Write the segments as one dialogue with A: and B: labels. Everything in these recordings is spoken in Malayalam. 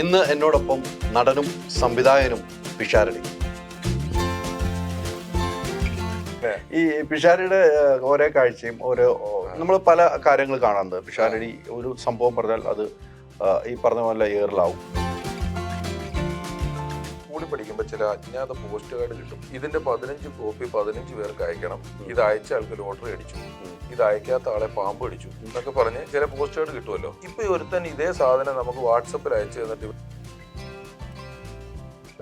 A: ഇന്ന് എന്നോടൊപ്പം നടനും സംവിധായകനും പിഷാരടി. ഈ പിഷാരടിയുടെ ഓരോ കാഴ്ചയും നമ്മൾ പല കാര്യങ്ങൾ കാണാറുണ്ട്. പിഷാരടി ഒരു സംഭവം പറഞ്ഞാൽ അത് ഈ പറഞ്ഞ പോലെ എയറിലാവും.
B: സ്കൂളിൽ പഠിക്കുമ്പോൾ ചില അജ്ഞാത പോസ്റ്റ് കാർഡ് കിട്ടും. ഇതിന്റെ 15 കോപ്പി 15 പേർക്ക് അയക്കണം. ഇത് അയച്ച ആൾക്ക് ലോട്ടറി അടിച്ചു, ഇത് അയക്കാത്ത ആളെ പാമ്പ് അടിച്ചു എന്നൊക്കെ പറഞ്ഞ് ചില പോസ്റ്റ് കാർഡ് കിട്ടുമല്ലോ. ഇപ്പൊ ഒരുത്തൻ ഇതേ സാധനം നമുക്ക് വാട്സപ്പിൽ അയച്ചു തന്നിട്ട്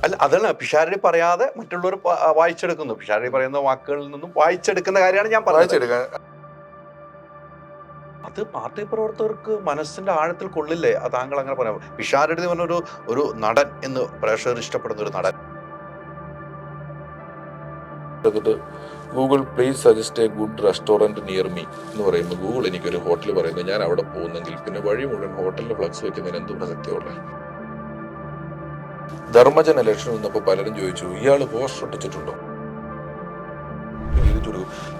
A: അല്ല, അതാണ് പിഷാരടി പറയാതെ മറ്റുള്ളവർ വായിച്ചെടുക്കുന്നു. പിഷാരടി പറയുന്ന വാക്കുകളിൽ നിന്നും വായിച്ചെടുക്കുന്ന കാര്യമാണ് ഞാൻ
B: വായിച്ചെടുക്കാൻ.
A: അത് പാർട്ടി പ്രവർത്തകർക്ക് മനസ്സിന്റെ ആഴത്തിൽ കൊള്ളില്ലേ? താങ്കൾ അങ്ങനെ പറയാം. പിഷാരടി എന്ന് പറഞ്ഞ ഒരു നടൻ എന്ന് പ്രേക്ഷകർ ഇഷ്ടപ്പെടുന്ന ഒരു നടൻ.
B: Google please suggest a good restaurant near me എന്ന് പറയുമ്പോൾ ഗൂഗിൾ എനിക്കൊരു ഹോട്ടൽ പറയുന്നത് ഞാൻ അവിടെ പോകുന്നെങ്കിൽ പിന്നെ വഴി മുഴുവൻ ഹോട്ടലിൽ ഫ്ലക്സ് വെക്കുന്നതിന് എന്ത് പ്രസക്തിയുള്ള. ധർമ്മജൻ ഇലക്ഷൻ വന്നപ്പോൾ പലരും ചോദിച്ചു ഇയാള് പോസ്റ്റർ ഒട്ടിച്ചിട്ടുണ്ടോ.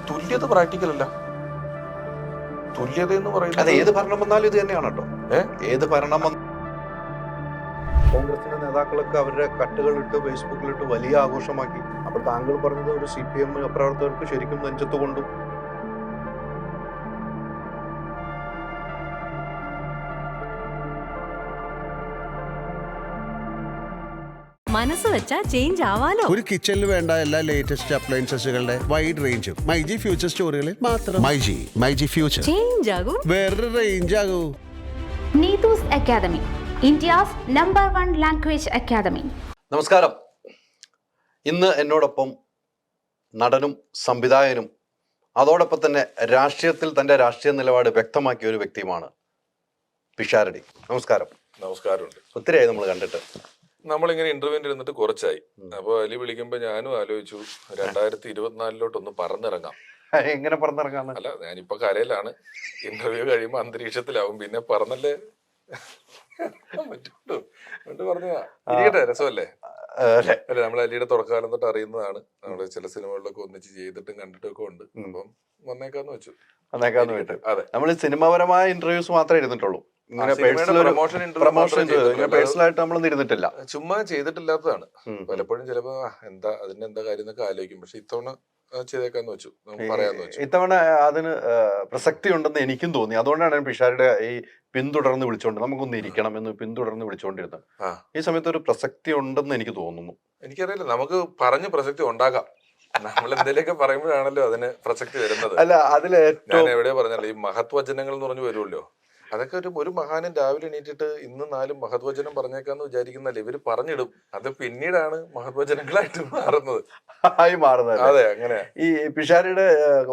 B: തുല്യത പ്രാക്ടിക്കൽ അല്ല. തുല്യത എന്ന് പറയുന്നത്
A: ഏത് ഭരണം വന്നാലും ഇത് തന്നെയാണ് കേട്ടോ. ഏത് ഭരണം കോൺഗ്രസിന്റെ നേതാക്കളൊക്കെ അവരുടെ കട്ടുകളിട്ട് ഫേസ്ബുക്കിലിട്ട് വലിയ ആഘോഷമാക്കി. അപ്പോൾ താങ്കൾ പറഞ്ഞത് ഒരു CPM പ്രവർത്തകർക്ക് ശരിക്കും നെഞ്ചത്ത് കൊണ്ടു.
C: മനസ്സ് വെച്ചാ ചേഞ്ച് ആവാലോ.
D: ഒരു കിച്ചണിൽ വേണ്ട എല്ലാ ലേറ്റസ്റ്റ് അപ്ലയൻസസുകളുടെ വൈഡ് റേഞ്ചും മൈജി ഫ്യൂച്ചർ സ്റ്റോറുകളിൽ മാത്രം. മൈജി ഫ്യൂച്ചർ
C: ചേഞ്ച് ആകും,
D: വേറൊരു റേഞ്ച് ആകൂ.
E: Neethu's academy, India's #1 language academy.
A: നമസ്കാരം. ഇന്ന് എന്നോടൊപ്പം നടനും സംവിധായകനും അതോടൊപ്പം തന്നെ രാഷ്ട്രീയത്തിൽ തൻ്റെ രാഷ്ട്രീയ നിലപാട് വ്യക്തമാക്കിയ ഒരു വ്യക്തിയുമാണ് പിഷാരടി. നമസ്കാരം.
B: നമസ്കാരമുണ്ട്.
A: ഒത്തിരിയായി നമ്മൾ കണ്ടിട്ട്.
B: നമ്മളിങ്ങനെ ഇന്റർവ്യൂവിൽ ഇരുന്നിട്ട് കുറച്ചായി. അപ്പൊ അലി വിളിക്കുമ്പോ ഞാനും ആലോചിച്ചു 2024 പറന്നിറങ്ങാം.
A: എങ്ങനെ പറഞ്ഞിറങ്ങാന്ന്?
B: അല്ല, ഞാനിപ്പോ കരയിലാണ്. ഇന്റർവ്യൂ കഴിയുമ്പോ അന്തരീക്ഷത്തിലാവും. പിന്നെ പറഞ്ഞല്ലേ പറ്റുള്ളൂ. പറഞ്ഞാ ഇരിക്കട്ടെ, രസമല്ലേ? അല്ലെ, നമ്മൾ അലിയുടെ തുടക്കാലം തൊട്ട് അറിയുന്നതാണ്. നമ്മള് ചില സിനിമകളിലൊക്കെ ഒന്നിച്ച് ചെയ്തിട്ടും കണ്ടിട്ടും ഒക്കെ ഉണ്ട്. അപ്പം വന്നേക്കാന്ന് വെച്ചു.
A: അതെ, നമ്മൾ സിനിമാപരമായ ഇന്റർവ്യൂസ് മാത്രമേ ഇരുന്നിട്ടുള്ളൂ. ഇങ്ങനെ പേഴ്സണലായിട്ട് നമ്മളൊന്നും ഇരുന്നിട്ടില്ല.
B: ചുമ്മാ ചെയ്തിട്ടില്ലാത്തതാണ്. പലപ്പോഴും ചിലപ്പോ എന്താ അതിന്റെ കാര്യം എന്നൊക്കെ ആലോചിക്കും. പക്ഷെ ഇത്തവണ ചെയ്തേക്കാന്ന് വെച്ചു, നമുക്ക് പറയാന്ന് വെച്ചു.
A: ഇത്തവണ അതിന് പ്രസക്തി ഉണ്ടെന്ന് എനിക്കും തോന്നി. അതുകൊണ്ടാണ് പിഷാരടിയുടെ ഈ പിന്തുടർന്ന് വിളിച്ചോണ്ട് നമുക്കൊന്ന് ഇരിക്കണം എന്ന് പിന്തുടർന്ന് വിളിച്ചോണ്ടിരുന്നത്. ഈ സമയത്ത് ഒരു പ്രസക്തി ഉണ്ടെന്ന് എനിക്ക് തോന്നുന്നു.
B: എനിക്കറിയില്ല, നമുക്ക് പറഞ്ഞ് പ്രസക്തി ഉണ്ടാക്കാം. നമ്മൾ എന്തെങ്കിലുമൊക്കെ പറയുമ്പോഴാണല്ലോ അതിന് പ്രസക്തി വരുന്നത്.
A: അല്ല, അതില്
B: ഞാൻ എവിടെയാ പറഞ്ഞല്ലോ, ഈ മഹത്വചനങ്ങൾ എന്ന് പറഞ്ഞു വരുമല്ലോ. അതൊക്കെ ഒരു മഹാനും രാവിലെ എണീറ്റിട്ട് ഇന്ന് 4 മഹത്വചനം പറഞ്ഞേക്കാന്ന് വിചാരിക്കുന്നല്ലേ. ഇവര് പറഞ്ഞിടും, അത് പിന്നീടാണ് മഹത്വചനങ്ങളായിട്ട് മാറുന്നത്. അതെ, അങ്ങനെ.
A: ഈ പിഷാരടിയുടെ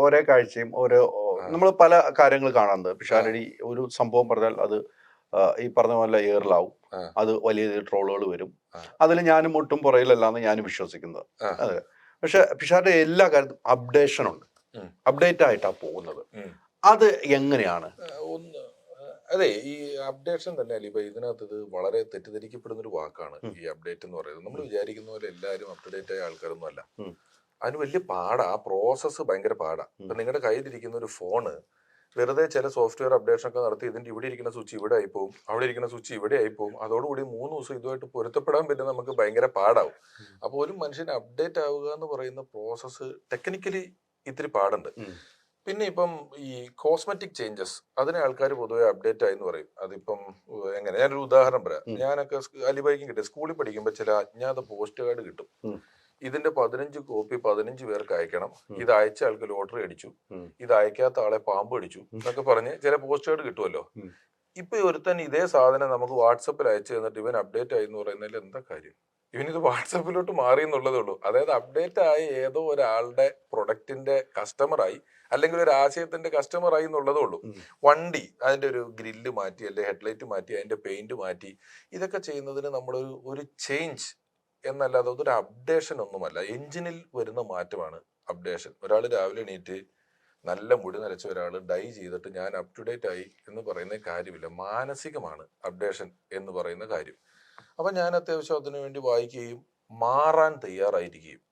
A: ഓരോ കാഴ്ചയും നമ്മൾ പല കാര്യങ്ങൾ കാണാറുണ്ട്. പിഷാരടി ഒരു സംഭവം പറഞ്ഞാൽ അത് ഈ പറഞ്ഞ പോലെ എയറിലാവും. അത് വലിയ ട്രോളുകൾ വരും. അതിൽ ഞാനും ഒട്ടും പുറയിലല്ലാന്ന് ഞാനും വിശ്വസിക്കുന്നത്. അതെ, പക്ഷെ പിഷാരടി എല്ലാ കാര്യത്തിലും അപ്ഡേഷൻ ഉണ്ട്. അപ്ഡേറ്റ് ആയിട്ടാണ് പോകുന്നത്. അത് എങ്ങനെയാണ്?
B: അതെ, ഈ അപ്ഡേഷൻ തന്നെ അല്ലേ. ഇപ്പൊ ഇതിനകത്ത് ഇത് വളരെ തെറ്റിദ്ധരിക്കപ്പെടുന്ന ഒരു വാക്കാണ് ഈ അപ്ഡേറ്റ് എന്ന് പറയുന്നത്. നമ്മൾ വിചാരിക്കുന്ന പോലെ എല്ലാവരും അപ് ടു ഡേറ്റ് ആയ ആൾക്കാരൊന്നും അല്ല. അതിന് വലിയ പാടാ, ആ പ്രോസസ്സ് ഭയങ്കര പാടാ. ഇപ്പൊ നിങ്ങളുടെ കയ്യിലിരിക്കുന്ന ഒരു ഫോണ് വെറുതെ ചില സോഫ്റ്റ്വെയർ അപ്ഡേഷൻ ഒക്കെ നടത്തി ഇതിന്റെ ഇവിടെ ഇരിക്കുന്ന സ്വിച്ച് ഇവിടെ ആയിപ്പോവും, അവിടെ ഇരിക്കുന്ന സ്വിച്ച് ഇവിടെ ആയിപ്പോവും. അതോടുകൂടി 3 ദിവസം ഇതുമായിട്ട് പൊരുത്തപ്പെടാൻ പറ്റുന്ന നമുക്ക് ഭയങ്കര പാടാവും. അപ്പൊ ഒരു മനുഷ്യന് അപ്ഡേറ്റ് ആവുക എന്ന് പറയുന്ന പ്രോസസ്സ് ടെക്നിക്കലി ഇത്തിരി പാടുണ്ട്. പിന്നെ ഇപ്പം ഈ കോസ്മെറ്റിക് ചേഞ്ചസ് അതിനെ ആൾക്കാർ പൊതുവെ അപ്ഡേറ്റ് ആയി എന്ന് പറയും. അതിപ്പം എങ്ങനെ, ഞാനൊരു ഉദാഹരണം പറയാം. ഞാനൊക്കെ അലിബൈക്കും കിട്ടും. സ്കൂളിൽ പഠിക്കുമ്പോൾ ചില അജ്ഞാത പോസ്റ്റ് കാർഡ് കിട്ടും. ഇതിന്റെ 15 കോപ്പി 15 പേർക്ക് അയക്കണം. ഇത് അയച്ച ആൾക്ക് ലോട്ടറി അടിച്ചു, ഇത് അയക്കാത്ത ആളെ പാമ്പ് അടിച്ചു എന്നൊക്കെ പറഞ്ഞ് ചില പോസ്റ്റ് കാർഡ് കിട്ടുമല്ലോ. ഇപ്പൊ ഒരുത്തൻ ഇതേ സാധനം നമുക്ക് വാട്സപ്പിൽ അയച്ചു തന്നിട്ട് ഇവൻ അപ്ഡേറ്റ് ആയി എന്ന് പറയുന്നതിൽ എന്താ കാര്യം? ഇവനിത് വാട്സപ്പിലോട്ട് മാറി എന്നുള്ളതേ ഉള്ളൂ. അതായത് അപ്ഡേറ്റ് ആയി ഏതോ ഒരാളുടെ പ്രൊഡക്റ്റിന്റെ കസ്റ്റമറായി, അല്ലെങ്കിൽ ഒരു ആശയത്തിന്റെ കസ്റ്റമറായി എന്നുള്ളതേ ഉള്ളൂ. വണ്ടി അതിന്റെ ഒരു ഗ്രില്ല് മാറ്റി, അല്ലെങ്കിൽ ഹെഡ്ലൈറ്റ് മാറ്റി, അതിന്റെ പെയിന്റ് മാറ്റി, ഇതൊക്കെ ചെയ്യുന്നതിന് നമ്മളൊരു ചേഞ്ച് എന്നല്ലാതെ അതൊരു അപ്ഡേഷൻ ഒന്നുമല്ല. എഞ്ചിനിൽ വരുന്ന മാറ്റമാണ് അപ്ഡേഷൻ. ഒരാൾ രാവിലെ എണീറ്റ് നല്ല മുടി നരച്ച ഒരാൾ ഡൈ ചെയ്തിട്ട് ഞാൻ അപ് ടു ഡേറ്റ് ആയി എന്ന് പറയുന്ന കാര്യമില്ല. മാനസികമാണ് അപ്ഡേഷൻ എന്ന് പറയുന്ന കാര്യം. അപ്പൊ ഞാൻ അത്യാവശ്യം അതിനു വേണ്ടി വായിക്കുകയും മാറാൻ തയ്യാറായിരിക്കുകയും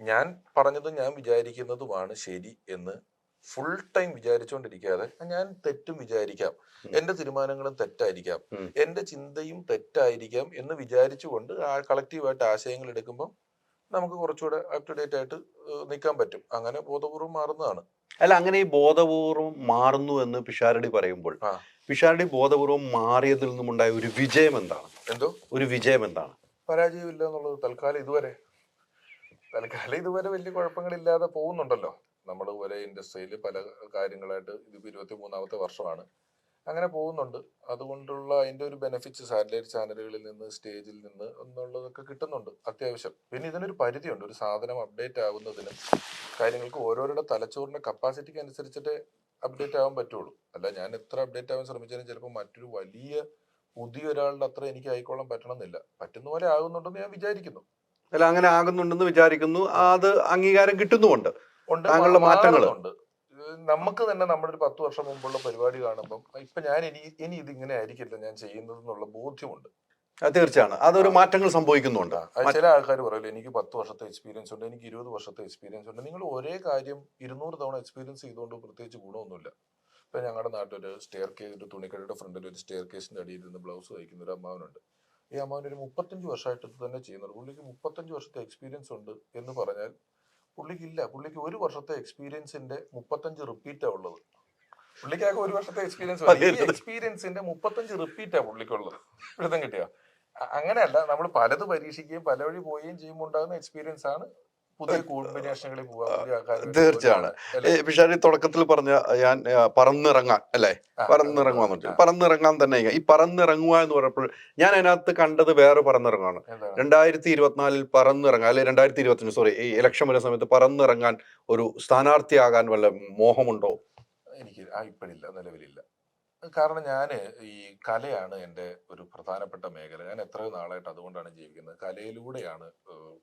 B: ഞാൻ പറഞ്ഞതും ഞാൻ വിചാരിക്കുന്നതുമാണ് ശരി എന്ന് ഫുൾ ടൈം വിചാരിച്ചുകൊണ്ടിരിക്കാതെ ഞാൻ തെറ്റും വിചാരിക്കാം, എന്റെ തീരുമാനങ്ങളും തെറ്റായിരിക്കാം, എന്റെ ചിന്തയും തെറ്റായിരിക്കാം എന്ന് വിചാരിച്ചുകൊണ്ട് കളക്റ്റീവായിട്ട് ആശയങ്ങൾ എടുക്കുമ്പോൾ നമുക്ക് കുറച്ചുകൂടെ അപ് ടു ഡേറ്റ് ആയിട്ട് നിൽക്കാൻ പറ്റും. അങ്ങനെ ബോധപൂർവം മാറുന്നതാണ്.
A: അല്ല, അങ്ങനെ ഈ ബോധപൂർവം മാറുന്നു എന്ന് പിഷാരടി പറയുമ്പോൾ പിഷാരടി ബോധപൂർവം മാറിയതിൽ നിന്നുമുണ്ടായ ഒരു വിജയം എന്താണ്? ഒരു വിജയം എന്താണ്?
B: പരാജയമില്ല എന്നുള്ളത്. തൽക്കാലം ഇതുവരെ വലിയ കുഴപ്പങ്ങളില്ലാതെ പോകുന്നുണ്ടല്ലോ. നമ്മൾ ഒരേ ഇൻഡസ്ട്രിയിൽ പല കാര്യങ്ങളായിട്ട് ഇതിപ്പോൾ 23ാമത്തെ വർഷമാണ്, അങ്ങനെ പോകുന്നുണ്ട്. അതുകൊണ്ടുള്ള അതിന്റെ ഒരു ബെനിഫിറ്റ്സ് സാറ്റലൈറ്റ് ചാനലുകളിൽ നിന്ന്, സ്റ്റേജിൽ നിന്ന് എന്നുള്ളതൊക്കെ കിട്ടുന്നുണ്ട് അത്യാവശ്യം. പിന്നെ ഇതിനൊരു പരിധിയുണ്ട്. ഒരു സാധനം അപ്ഡേറ്റ് ആവുന്നതിന് കാര്യങ്ങൾക്ക് ഓരോരുടെ തലച്ചോറിന്റെ കപ്പാസിറ്റിക്ക് അനുസരിച്ചിട്ടേ അപ്ഡേറ്റ് ആവാൻ പറ്റുള്ളൂ. അല്ല ഞാൻ എത്ര അപ്ഡേറ്റ് ആവാൻ ശ്രമിച്ചാലും ചിലപ്പോൾ മറ്റൊരു വലിയ പുതിയൊരാളുടെ അത്ര എനിക്ക് ആയിക്കോളാൻ പറ്റണമെന്നില്ല. പറ്റുന്ന പോലെ ആകുന്നുണ്ടെന്ന് ഞാൻ വിചാരിക്കുന്നു.
A: അല്ല, അങ്ങനെ ആകുന്നുണ്ടെന്ന് വിചാരിക്കുന്നു. അത് അംഗീകാരം കിട്ടുന്നുമുണ്ട്. താങ്കളുടെ മാറ്റങ്ങളുണ്ട്.
B: നമുക്ക് തന്നെ നമ്മുടെ ഒരു 10 വർഷം മുമ്പുള്ള പരിപാടി കാണുമ്പോൾ ഇപ്പൊ ഞാൻ ഇനി ഇതിങ്ങനെ ആയിരിക്കില്ല ഞാൻ ചെയ്യുന്നത് എന്നുള്ള ബോധ്യമുണ്ട്.
A: തീർച്ചയാണ്, അതൊരു മാറ്റങ്ങൾ സംഭവിക്കുന്നുണ്ട്.
B: ചില ആൾക്കാർ പറയല്ലോ എനിക്ക് 10 വർഷത്തെ എക്സ്പീരിയൻസ് ഉണ്ട്, എനിക്ക് 20 വർഷത്തെ എക്സ്പീരിയൻസ് ഉണ്ട്. നിങ്ങൾ ഒരേ കാര്യം 200 തവണ എക്സ്പീരിയൻസ് ചെയ്തുകൊണ്ട് പ്രത്യേകിച്ച് ഗുണമൊന്നുമില്ല. ഇപ്പൊ ഞങ്ങളുടെ നാട്ടിലൊരു സ്റ്റെയർ കേസ്, ഒരു തുണിക്കടയുടെ ഫ്രണ്ടിൽ ഒരു സ്റ്റെയർ കേസിന്റെ അടിയിൽ നിന്ന് ബ്ലൗസ് തയ്ക്കുന്ന ഒരു അമ്മാവനുണ്ട്. ഈ അമ്മാവൻ ഒരു 35 വർഷമായിട്ട് ഇത് തന്നെ ചെയ്യുന്നുണ്ട്. പുള്ളിക്ക് 35 വർഷത്തെ എക്സ്പീരിയൻസ് ഉണ്ട് എന്ന് പറഞ്ഞാൽ പുള്ളിക്കില്ല. പുള്ളിക്ക് 1 വർഷത്തെ എക്സ്പീരിയൻസിന്റെ 35 റിപ്പീറ്റാ ഉള്ളത്. പുള്ളിക്കാകെ 1 വർഷത്തെ എക്സ്പീരിയൻസിന്റെ 35 റിപ്പീറ്റാ പുള്ളിക്കുള്ളത്. പിടുത്തം കിട്ടിയോ? അങ്ങനെയല്ല, നമ്മൾ പലത് പരീക്ഷിക്കുകയും പല വഴി പോവുകയും ചെയ്യുമ്പോൾ ഉണ്ടാകുന്ന എക്സ്പീരിയൻസ് ആണ് പുതിയ കോമ്പിനേഷനുകളിൽ പോവുക.
A: തീർച്ചയാണ്. പിഷാരടി തുടക്കത്തിൽ പറഞ്ഞ ഞാൻ പറന്നിറങ്ങാൻ അല്ലേ, പറന്നിറങ്ങാൻ പറ്റും. പറന്നിറങ്ങാൻ തന്നെ ഈ പറന്നിറങ്ങുക എന്ന് പറഞ്ഞപ്പോൾ ഞാൻ അതിനകത്ത് കണ്ടത് വേറെ പറന്നിറങ്ങാണ്. 2024 പറന്നിറങ്ങാൻ, അല്ലെ 2025 ഈ ഇലക്ഷൻ വരുന്ന സമയത്ത് പറന്നിറങ്ങാൻ ഒരു സ്ഥാനാർത്ഥിയാകാൻ വല്ല മോഹമുണ്ടോ?
B: എനിക്ക് ഇപ്പോഴില്ല, നിലവിലില്ല. കാരണം ഞാൻ ഈ കലയാണ് എൻ്റെ ഒരു പ്രധാനപ്പെട്ട മേഖല. ഞാൻ എത്രയോ നാളായിട്ട് അതുകൊണ്ടാണ് ജീവിക്കുന്നത്. കലയിലൂടെയാണ്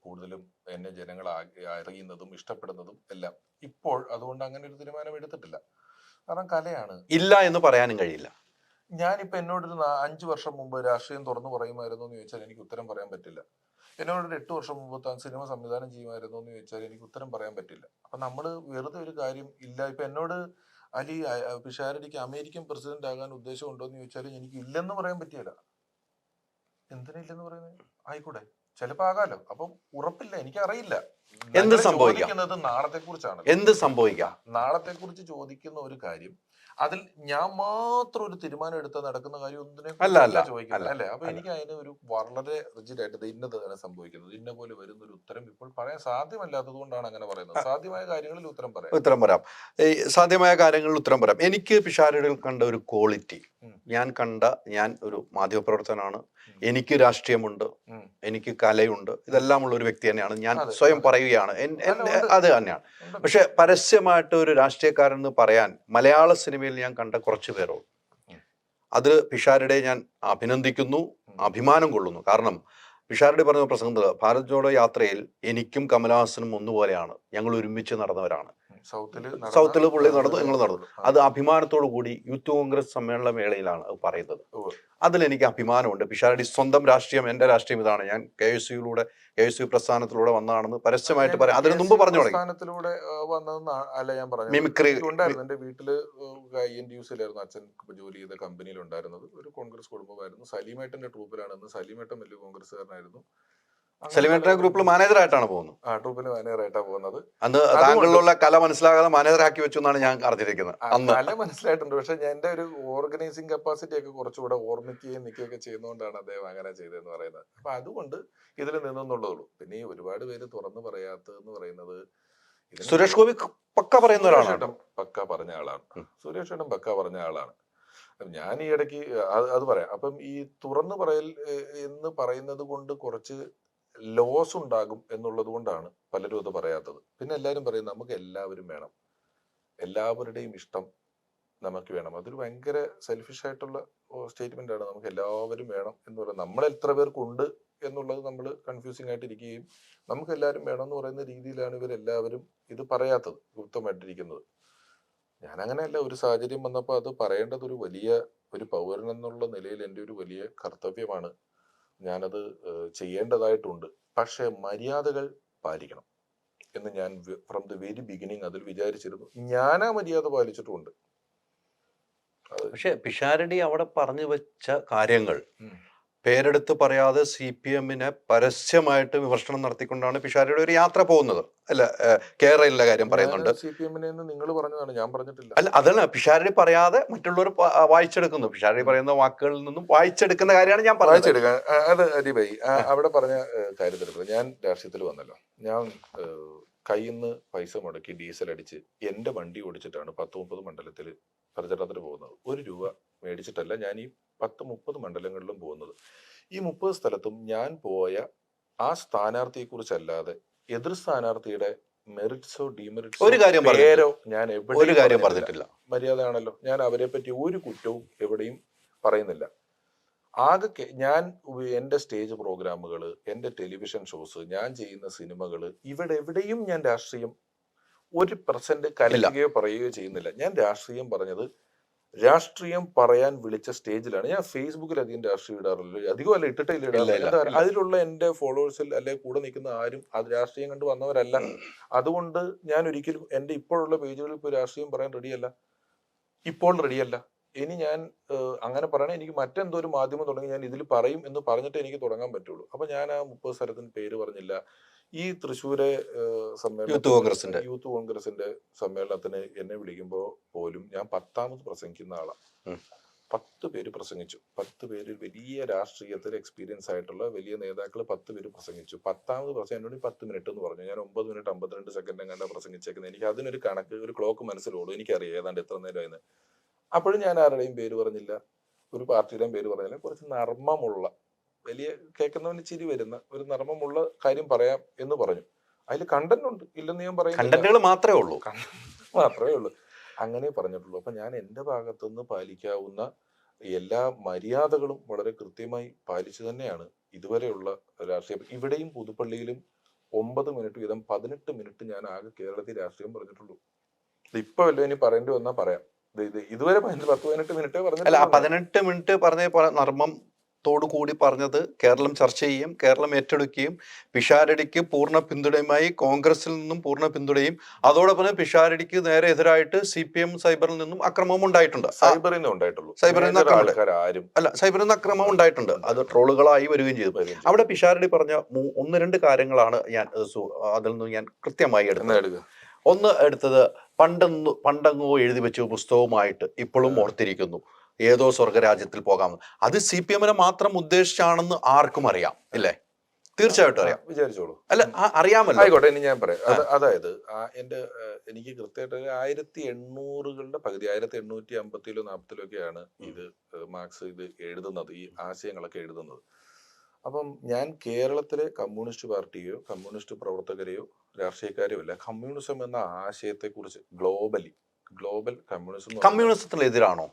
B: കൂടുതലും എന്നെ ജനങ്ങൾ അറിയുന്നതും ഇഷ്ടപ്പെടുന്നതും എല്ലാം. ഇപ്പോൾ അതുകൊണ്ട് അങ്ങനെ ഒരു തീരുമാനം എടുത്തിട്ടില്ല. കാരണം കലയാണ്.
A: ഇല്ല എന്ന് പറയാനും കഴിയില്ല.
B: ഞാനിപ്പോൾ എന്നോടൊരു 5 വർഷം മുമ്പ് രാഷ്ട്രീയം തുറന്നു പറയുമായിരുന്നു എന്ന് ചോദിച്ചാൽ എനിക്ക് ഉത്തരം പറയാൻ പറ്റില്ല. എന്നോടൊരു 8 വർഷം മുമ്പ് താൻ സിനിമ സംവിധാനം ചെയ്യുമായിരുന്നു എന്ന് ചോദിച്ചാൽ എനിക്ക് ഉത്തരം പറയാൻ പറ്റില്ല. അപ്പൊ നമ്മൾ വെറുതെ ഒരു കാര്യം ഇല്ല. ഇപ്പൊ എന്നോട് അലി പിഷാരടിക്ക് അമേരിക്കൻ പ്രസിഡന്റ് ആകാൻ ഉദ്ദേശം ഉണ്ടോ എന്ന് ചോദിച്ചാൽ എനിക്ക് ഇല്ലെന്ന് പറയാൻ പറ്റിയല്ല. എന്തിനില്ലെന്ന് പറയുന്നത്? ആയിക്കൂടെ, ചിലപ്പോ ആകാലോ. അപ്പം ഉറപ്പില്ല, എനിക്കറിയില്ല.
A: എന്ത് സംഭവിക്കുന്നത്
B: നാളത്തെ കുറിച്ചാണ്.
A: എന്ത് സംഭവിക്കാം?
B: നാളത്തെ കുറിച്ച് ചോദിക്കുന്ന ഒരു കാര്യം, അതിൽ ഞാൻ മാത്രം ഒരു തീരുമാനം എടുത്താൽ നടക്കുന്ന കാര്യം ഒന്നിനെ ചോദിക്കുന്നത് അല്ലേ? അപ്പൊ എനിക്ക് അതിന് ഒരു വളരെ റിജിഡ് ആയിട്ട് ഇന്നതാണ് സംഭവിക്കുന്നത്, ഇന്ന പോലെ വരുന്ന ഒരു ഉത്തരം ഇപ്പോൾ പറയാൻ സാധ്യമല്ലാത്തത് കൊണ്ടാണ് അങ്ങനെ പറയുന്നത്. സാധ്യമായ കാര്യങ്ങളിൽ ഉത്തരം പറയാം.
A: സാധ്യമായ കാര്യങ്ങളിൽ ഉത്തരം പറയാം. എനിക്ക് പിഷാരടിയിൽ കണ്ട ഒരു ക്വാളിറ്റി, ഞാൻ ഒരു മാധ്യമപ്രവർത്തനാണ്, എനിക്ക് രാഷ്ട്രീയമുണ്ട്, എനിക്ക് കലയുണ്ട്, ഇതെല്ലാം ഉള്ള ഒരു വ്യക്തി തന്നെയാണ് ഞാൻ. സ്വയം പറയുകയാണ്, അത് തന്നെയാണ്. പക്ഷെ പരസ്യമായിട്ട് ഒരു രാഷ്ട്രീയക്കാരൻ എന്ന് പറയാൻ മലയാള സിനിമയിൽ ഞാൻ കണ്ട കുറച്ചു പേരോ, അത് പിഷാരടിയെ ഞാൻ അഭിനന്ദിക്കുന്നു, അഭിമാനം കൊള്ളുന്നു. കാരണം പിഷാരടി പറഞ്ഞ പ്രസംഗത്തിൽ ഭാരത് ജോഡോ യാത്രയിൽ എനിക്കും കമലഹാസനും ഒന്നുപോലെയാണ്, ഞങ്ങൾ ഒരുമിച്ച് നടന്നവരാണ്. സൗത്തിൽ പുള്ളി നടന്നു, ഞങ്ങൾ നടന്നു. അത് അഭിമാനത്തോടു കൂടി യൂത്ത് കോൺഗ്രസ് സമ്മേളന വേളയിലാണ് പറയുന്നത്. അതിലെനിക്ക് അഭിമാനമുണ്ട്. പിഷാരടി സ്വന്തം രാഷ്ട്രീയം, എന്റെ രാഷ്ട്രീയം ഇതാണ്, ഞാൻ KSU പ്രസ്ഥാനത്തിലൂടെ വന്നതാണെന്ന് പരസ്യമായിട്ട് പറയാം. അതിന് മുമ്പ് പറഞ്ഞു തുടങ്ങി. മിമിക്രി
B: ഉണ്ടായിരുന്നു. എന്റെ വീട്ടില് INTUസിലായിരുന്നു അച്ഛൻ ജോലി ചെയ്ത കമ്പനിയിൽ ഉണ്ടായിരുന്നത്. ഒരു കോൺഗ്രസ് കുടുംബമായിരുന്നു. സലീമേട്ടന്റെ ട്രൂപ്പിലാണ്. അന്ന് സലീമേട്ടൻ വലിയ കോൺഗ്രസ്സുകാരനായിരുന്നു.
A: സലീമേട്ടൻ ഗ്രൂപ്പിൽ മാനേജറായിട്ടാണ് പോകുന്നത്.
B: ട്രൂപ്പിൽ മാനേജറായിട്ടാണ് പോകുന്നത്.
A: അന്ന് താങ്കളിലുള്ള കല മനസ്സിലാകാതെ മാനേജറാക്കി വെച്ചു എന്നാണ് ഞാൻ അറിഞ്ഞിരിക്കുന്നത്.
B: കല മനസ്സിലായിട്ടുണ്ട്. പക്ഷെ എന്റെ ഒരു ഓർഗനൈസിങ് കപ്പാസിറ്റി ഒക്കെ കുറച്ചുകൂടെ ഓർമ്മിക്കുകയും നിൽക്കുകയൊക്കെ ചെയ്യുന്നതുകൊണ്ടാണ് അദ്ദേഹം അങ്ങനെ ചെയ്തതെന്ന് പറയുന്നത്. അപ്പൊ അതുകൊണ്ട് ഇതിൽ നിന്നുള്ളൂ. പിന്നെ ഈ ഒരുപാട് പേര് തുറന്നു പറയാത്തതെന്ന് പറയുന്നത്,
A: സുരേഷ് ഗോപി പക്ക പറയുന്ന ഒരാളാണ്.
B: പക്ക പറഞ്ഞ ആളാണ് സുരേഷ് ഏട്ടൻ, പക്ക പറഞ്ഞ ആളാണ്. ഞാൻ ഈ ഇടയ്ക്ക് അത് പറയാം. അപ്പം ഈ തുറന്നു പറയൽ എന്ന് പറയുന്നത് കൊണ്ട് കുറച്ച് ലോസ് ഉണ്ടാകും എന്നുള്ളത് കൊണ്ടാണ് പലരും അത് പറയാത്തത്. പിന്നെ എല്ലാവരും പറയും നമുക്ക് എല്ലാവരും വേണം, എല്ലാവരുടെയും ഇഷ്ടം നമുക്ക് വേണം. അതൊരു ഭയങ്കര സെൽഫിഷ് ആയിട്ടുള്ള സ്റ്റേറ്റ്മെന്റ് ആണ്. നമുക്ക് എല്ലാവരും വേണം എന്ന് പറയുന്നത്, നമ്മൾ എത്ര പേർക്കുണ്ട് എന്നുള്ളത് നമ്മൾ കൺഫ്യൂസിങ് ആയിട്ടിരിക്കുകയും നമുക്ക് എല്ലാവരും വേണം എന്ന് പറയുന്ന രീതിയിലാണ് ഇവരെല്ലാവരും ഇത് പറയാത്തത്, ഗുപ്തമായിട്ടിരിക്കുന്നത്. ഞാൻ അങ്ങനെയല്ല. ഒരു സാഹചര്യം വന്നപ്പോൾ അത് പറയേണ്ടത് ഒരു പൗരൻ എന്നുള്ള നിലയിൽ എൻ്റെ ഒരു വലിയ കർത്തവ്യമാണ്. ഞാനത് ചെയ്യേണ്ടതായിട്ടുണ്ട്. പക്ഷെ മര്യാദകൾ പാലിക്കണം. എന്ന് ഞാൻ ഫ്രം ദ വെരി ബിഗിനിങ് അതിൽ വിചാരിച്ചിരുന്നു. ഞാനാ മര്യാദ പാലിച്ചിട്ടുമുണ്ട്.
A: പക്ഷെ പിഷാരടി അവിടെ പറഞ്ഞു വെച്ച കാര്യങ്ങൾ പേരെടുത്ത് പറയാതെ CPM-നെ പരസ്യമായിട്ട് വിമർശനം നടത്തിക്കൊണ്ടാണ് പിഷാരടിയുടെ ഒരു യാത്ര പോകുന്നത്. അല്ല, കേരളയിലെ കാര്യം പറയുന്നുണ്ട്.
B: CPM-നെ നിങ്ങൾ പറഞ്ഞതാണ്, ഞാൻ പറഞ്ഞിട്ടില്ല.
A: അല്ല, അതാണ് പിഷാരടി പറയാതെ മറ്റുള്ളവർ വായിച്ചെടുക്കുന്നു. പിഷാരടി പറയുന്ന വാക്കുകളിൽ നിന്നും വായിച്ചെടുക്കുന്ന കാര്യമാണ് ഞാൻ പറഞ്ഞത്.
B: അത് അരിഭായി അവിടെ പറഞ്ഞ കാര്യത്തിൽ ഞാൻ രാഷ്ട്രീയത്തിൽ വന്നല്ലോ. ഞാൻ കയ്യിൽ നിന്ന് പൈസ മുടക്കി ഡീസൽ അടിച്ച് എൻ്റെ വണ്ടി ഓടിച്ചിട്ടാണ് 10-30 മണ്ഡലത്തിൽ പ്രചരണത്തിന് പോകുന്നത്. 1 രൂപ മേടിച്ചിട്ടല്ല ഞാൻ ഈ 10-30 മണ്ഡലങ്ങളിലും പോകുന്നത്. ഈ 30 സ്ഥലത്തും ഞാൻ പോയ ആ സ്ഥാനാർത്ഥിയെ കുറിച്ചല്ലാതെ എതിർ സ്ഥാനാർത്ഥിയുടെ മെറിറ്റ്സോ ഡിമെറിറ്റ്സോ
A: ഒരു കാര്യം
B: പേരോ ഞാൻ
A: ഒരു കാര്യം പറഞ്ഞിട്ടില്ല.
B: മര്യാദയാണല്ലോ. ഞാൻ അവരെ പറ്റി ഒരു കുറ്റവും എവിടെയും പറയുന്നില്ല. ആകെ ഞാൻ എൻ്റെ സ്റ്റേജ് പ്രോഗ്രാമുകൾ, എൻ്റെ ടെലിവിഷൻ ഷോസ്, ഞാൻ ചെയ്യുന്ന സിനിമകൾ, ഇവിടെ എവിടെയും ഞാൻ രാഷ്ട്രീയം 1% കലക്കുകയോ പറയുകയോ ചെയ്യുന്നില്ല. ഞാൻ രാഷ്ട്രീയം പറഞ്ഞത് രാഷ്ട്രീയം പറയാൻ വിളിച്ച സ്റ്റേജിലാണ്. ഞാൻ ഫേസ്ബുക്കിൽ അധികം രാഷ്ട്രീയം ഇടാറില്ല, അധികം അല്ല, ഇട്ടിട്ടേ ഇടാറില്ല. അതിലുള്ള എൻ്റെ ഫോളോവേഴ്സിൽ അല്ലെ കൂടെ നിൽക്കുന്ന ആരും അത് രാഷ്ട്രീയം കണ്ട് വന്നവരല്ല. അതുകൊണ്ട് ഞാൻ ഒരിക്കലും എൻ്റെ ഇപ്പോഴുള്ള പേജുകളിൽ ഇപ്പോൾ രാഷ്ട്രീയം പറയാൻ റെഡിയല്ല, ഇപ്പോൾ റെഡിയല്ല. ഇനി ഞാൻ അങ്ങനെ പറയണേ എനിക്ക് മറ്റെന്തോ ഒരു മാധ്യമം തുടങ്ങി ഞാൻ ഇതിൽ പറയും എന്ന് പറഞ്ഞിട്ട് എനിക്ക് തുടങ്ങാൻ പറ്റുള്ളൂ. അപ്പൊ ഞാൻ ആ 30 സ്ഥലത്തിന് പേര് പറഞ്ഞില്ല. ഈ തൃശ്ശൂരെ യൂത്ത് കോൺഗ്രസിന്റെ സമ്മേളനത്തിന് എന്നെ വിളിക്കുമ്പോൾ പോലും ഞാൻ 10ാമത് പ്രസംഗിക്കുന്ന ആളാണ്. 10 പേര് പ്രസംഗിച്ചു. 10 പേര് വലിയ രാഷ്ട്രീയത്തിൽ എക്സ്പീരിയൻസ് ആയിട്ടുള്ള വലിയ നേതാക്കൾ 10 പേര് പ്രസംഗിച്ചു. 10ാമത് പ്രസംഗം എന്നോട് 10 മിനിറ്റ് എന്ന് പറഞ്ഞു. ഞാൻ 9 മിനിറ്റ് 52 സെക്കൻഡ് കണ്ട പ്രസംഗിച്ചേക്കുന്നത്. എനിക്ക് അതിനൊരു കണക്ക്, ഒരു ക്ലോക്ക് മനസ്സിലോടും. എനിക്കറിയാം ഏതാണ്ട് എത്ര നേരമായിരുന്നു. അപ്പോഴും ഞാൻ ആരുടെയും പേര് പറഞ്ഞില്ല, ഒരു പാർട്ടിയുടെയും പേര് പറഞ്ഞില്ല. കുറച്ച് നർമ്മമുള്ള, വലിയ കേൾക്കുന്നവന് ചിരി വരുന്ന ഒരു നർമ്മമുള്ള കാര്യം പറയാം എന്ന് പറഞ്ഞു. അതിൽ കണ്ടന്റ് ഉണ്ട്, ഇല്ലെന്ന് ഞാൻ
A: പറയുന്നത് മാത്രമേ
B: ഉള്ളൂ. അങ്ങനെ പറഞ്ഞിട്ടുള്ളൂ. അപ്പൊ ഞാൻ എൻ്റെ ഭാഗത്തുനിന്ന് പാലിക്കാവുന്ന എല്ലാ മര്യാദകളും വളരെ കൃത്യമായി പാലിച്ചു തന്നെയാണ് ഇതുവരെയുള്ള രാഷ്ട്രീയം. ഇവിടെയും പുതുപ്പള്ളിയിലും 9 മിനിറ്റ് വീതം 18 മിനിറ്റ് ഞാൻ ആകെ കേരളത്തിൽ രാഷ്ട്രീയം പറഞ്ഞിട്ടുള്ളൂ. ഇപ്പൊ വല്ലതും ഇനി പറയേണ്ടി വന്നാൽ പറയാം. ഇതുവരെ 10-18 മിനിറ്റ് പറഞ്ഞു.
A: അല്ല, 18 മിനിറ്റ് പറഞ്ഞ നർമ്മത്തോടു കൂടി പറഞ്ഞത് കേരളം ചർച്ച ചെയ്യും, കേരളം ഏറ്റെടുക്കുകയും പിഷാരടിക്ക് പൂർണ്ണ പിന്തുണയുമായി കോൺഗ്രസിൽ നിന്നും പൂർണ്ണ പിന്തുണയും, അതോടൊപ്പം പിഷാരടിക്ക് നേരെ എതിരായിട്ട് CPM സൈബറിൽ നിന്നും അക്രമവും ഉണ്ടായിട്ടുണ്ട്.
B: സൈബറിൽ നിന്ന്
A: സൈബറിൽ നിന്ന് അക്രമം ഉണ്ടായിട്ടുണ്ട്. അത് ട്രോളുകളായി വരികയും ചെയ്തു. അവിടെ പിഷാരടി പറഞ്ഞ 1-2 കാര്യങ്ങളാണ് ഞാൻ അതിൽ നിന്ന് ഞാൻ കൃത്യമായി എടുത്തത്. ഒന്ന് എടുത്തത്, പണ്ടങ്ങോ എഴുതി വെച്ച പുസ്തകവുമായിട്ട് ഇപ്പോഴും ഓർത്തിരിക്കുന്നു, ഏതോ സ്വർഗരാജ്യത്തിൽ പോകാമെന്ന്. അത് CPM-നെ മാത്രം ഉദ്ദേശിച്ചാണെന്ന് ആർക്കും അറിയാം, ഇല്ലേ? തീർച്ചയായിട്ടും അറിയാം,
B: വിചാരിച്ചോളൂ.
A: അല്ല, അറിയാമല്ലോ.
B: ആയിക്കോട്ടെ, ഇനി ഞാൻ പറയാം. അതായത് എനിക്ക് കൃത്യമായിട്ട് 1800-കളുടെ പകുതി, 1850-ലോ 40-ലൊക്കെയാണ് ഇത് മാർക്സ് ഇത് എഴുതുന്നത്, ഈ ആശയങ്ങളൊക്കെ എഴുതുന്നത്. അപ്പം ഞാൻ കേരളത്തിലെ കമ്മ്യൂണിസ്റ്റ് പാർട്ടിയോ കമ്മ്യൂണിസ്റ്റ് പ്രവർത്തകരെയോ രാഷ്ട്രീയക്കാരെയോ അല്ല, കമ്മ്യൂണിസം എന്ന ആശയത്തെക്കുറിച്ച് ഗ്ലോബൽ
A: കമ്മ്യൂണിസത്തിനെതിരാണോ?